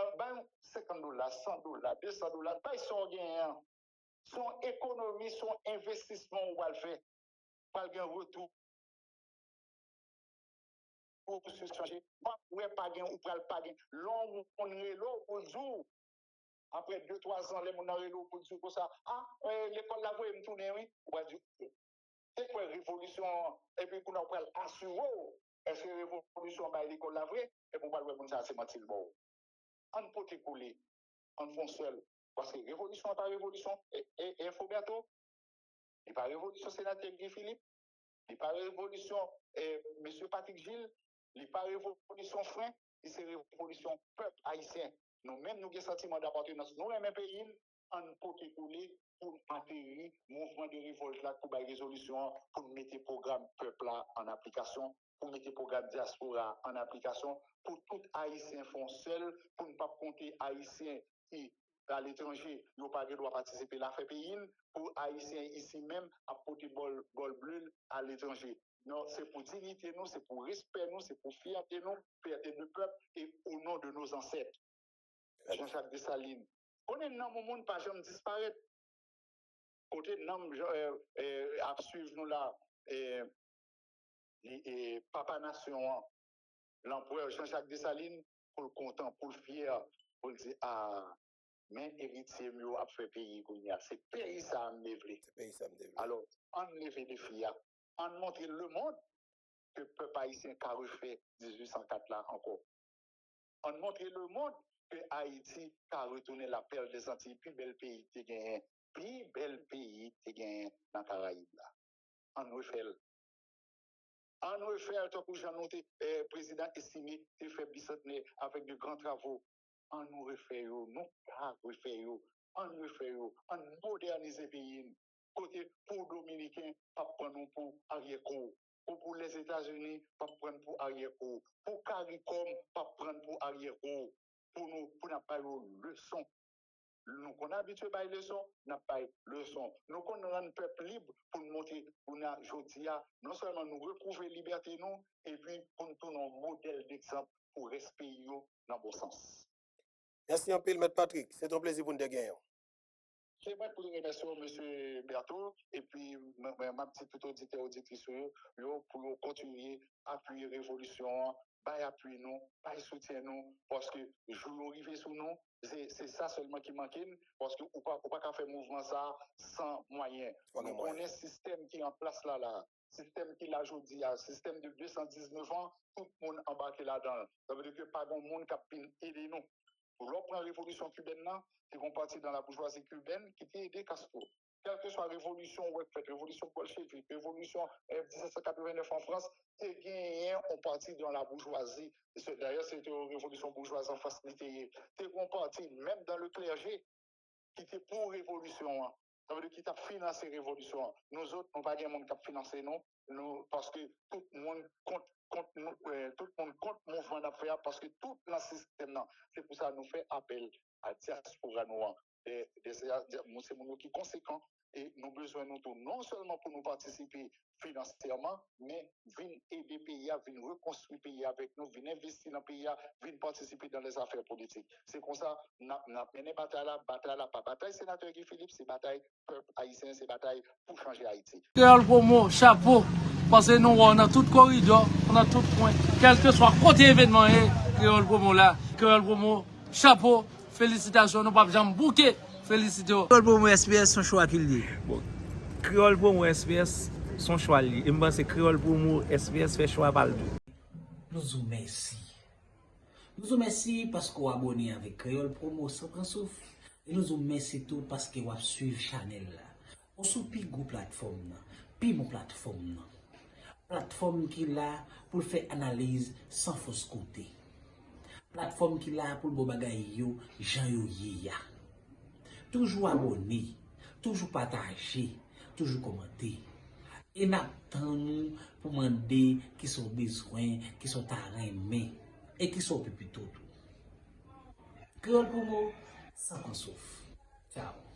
50 $, 100 $, 200 $, pas son gain, son économie, son investissement, on va le faire, pas le retour. Pour se changer, pas gain, ou pas gain, l'homme, on est là pour le jour. Après 2-3 ans, les gens ont pour dire ça. Ah, l'école là, vous me tourner, oui. C'est quoi révolution? Et puis, qu'on a assuré, est-ce que révolution va l'école là, vrai? Et pour pas le ça, c'est mentir bon. On peut écouler, on font seul. Parce que révolution n'est pas révolution. Et il faut bientôt. Il n'est pas révolution sénateur Guy Philippe. Il n'est pas révolution M. Patrick Gilles. Il n'est pas révolution Frein. C'est révolution peuple haïtien. Nous-mêmes, nous avons un sentiment d'appartenance. Nous, même pays, on peut écouler pour atterrir mouvement de révolte là, pour la résolution, pour mettre le programme peuple là en application, pour mettre le programme diaspora en application, pour tout Haïtien font seul, pour ne pas compter Haïtiens qui à l'étranger, n'ont pas le droit de participer à la fête pays, pour Haïtiens ici même, à porter bol bleu à l'étranger. Non, c'est pour dignité nous, c'est pour respect nous, c'est pour fierté nous, fierté de peuple et au nom de nos ancêtres. Jean-Jacques Dessalines. On est dans le monde, pas jamais disparaître. Côté de nom, à suivre nous là, Papa Nation, l'empereur Jean-Jacques Dessalines, pour le content, pour le fier, pour le dire, ah, mais héritier mieux a fait pays qu'on y a. C'est pays ça a développé. Alors, on lève les filles, on montre le monde que le peuple haïtien a refait 1804 là encore. On montre le monde que Haïti a retourné la perle des Antilles, plus bel pays qui gagné, plus bel pays qui gagné dans la Caraïbe là. On refait. On refait, tant que j'en noté, président estimé, qui fait bicentenaire avec de grands travaux. On nous refait, nous refait, on refait, on modernise le pays. Côté pour Dominicains, pas prendre pour arrière-cour. Pour les États-Unis, pas prendre pour arrière-cour. Pour CARICOM, pas prendre pour arrière-cour. Pour nous, pour n'a pas de leçon. Nous qu'on habitué à les leçons, n'a pas leçon. Nous qu'on rend le peuple libre pour nous montrer, pour nous aujourd'hui, non seulement nous retrouver liberté nous, et puis pour nous tourner un modèle d'exemple pour respecter dans le bon sens. Merci un peu, M. Patrick. C'est un plaisir pour nous de gagner. C'est moi pour remercier M. Berthaud et puis ma petite auditeur auditrice pour continuer à appuyer Révolution, à appuyer nous, à soutenir nous, parce que je veux arriver sur nous, c'est ça seulement qui manque, parce que on pas faire mouvement ça sans moyens. Donc on a un système qui est en place là, système qui l'a aujourd'hui, un système de 219 ans, tout le monde embarqué là-dedans. Ça veut dire que pas de monde qui a aidé nous. Pour l'autre révolution cubaine, qui vont partir dans la bourgeoisie cubaine, qui était aidé Castro. Quelle que soit la révolution révolution bolchevique, révolution 1789 en France, c'est gagné, on partit dans la bourgeoisie. D'ailleurs, c'était une révolution bourgeoise en facilité. C'est qu'on partit même dans le clergé, qui était pour révolution. Ça veut dire qui t'a financé révolution. Nous autres, on va pas de monde qui a financé nous, parce que tout le monde compte tout le monde compte mouvement d'affaires parce que tout le système c'est pour ça nous fait appel à diaspora noire c'est mon qui conséquent et nous besoin nous tout, non seulement pour nous participer financièrement, mais venir aider le pays, venir reconstruire le pays avec nous, venir investir dans le pays, venir participer dans les affaires politiques. C'est comme ça, nous avons mené bataille là, pas bataille sénateur Guy Philippe, c'est bataille peuple haïtien, c'est bataille pour changer Haïti. Créole Promo, chapeau, parce que nous, on a tout corridor, on a tout point, quel que soit côté événement, Créole Promo là, Créole Promo, chapeau, félicitations, nous pas jamais bouquet, félicitations. Créole Promo SPS, son choix qu'il dit. Bon, Créole Promo SPS, son choix li. Et moi, c'est Créole Promo SPS fait choix par le tout. Nous vous remercions. Nous vous remercions parce que vous abonnez avec Créole Promo sans prendre souffle. Et nous vous remercions tout parce que vous suivez Chanel là. On sous pi go plateforme, pi mon plateforme. Plateforme qui là pour faire analyse sans fausse côté. Plateforme qui là pour le bagay yo, Jean yo ya. Toujours abonné, toujours partager, toujours commenter. Et n'attendons pour demander qui sont besoin, qui sont arrêtés et qui sont plus tout. Créole Promo, sans qu'on souffre. Ciao.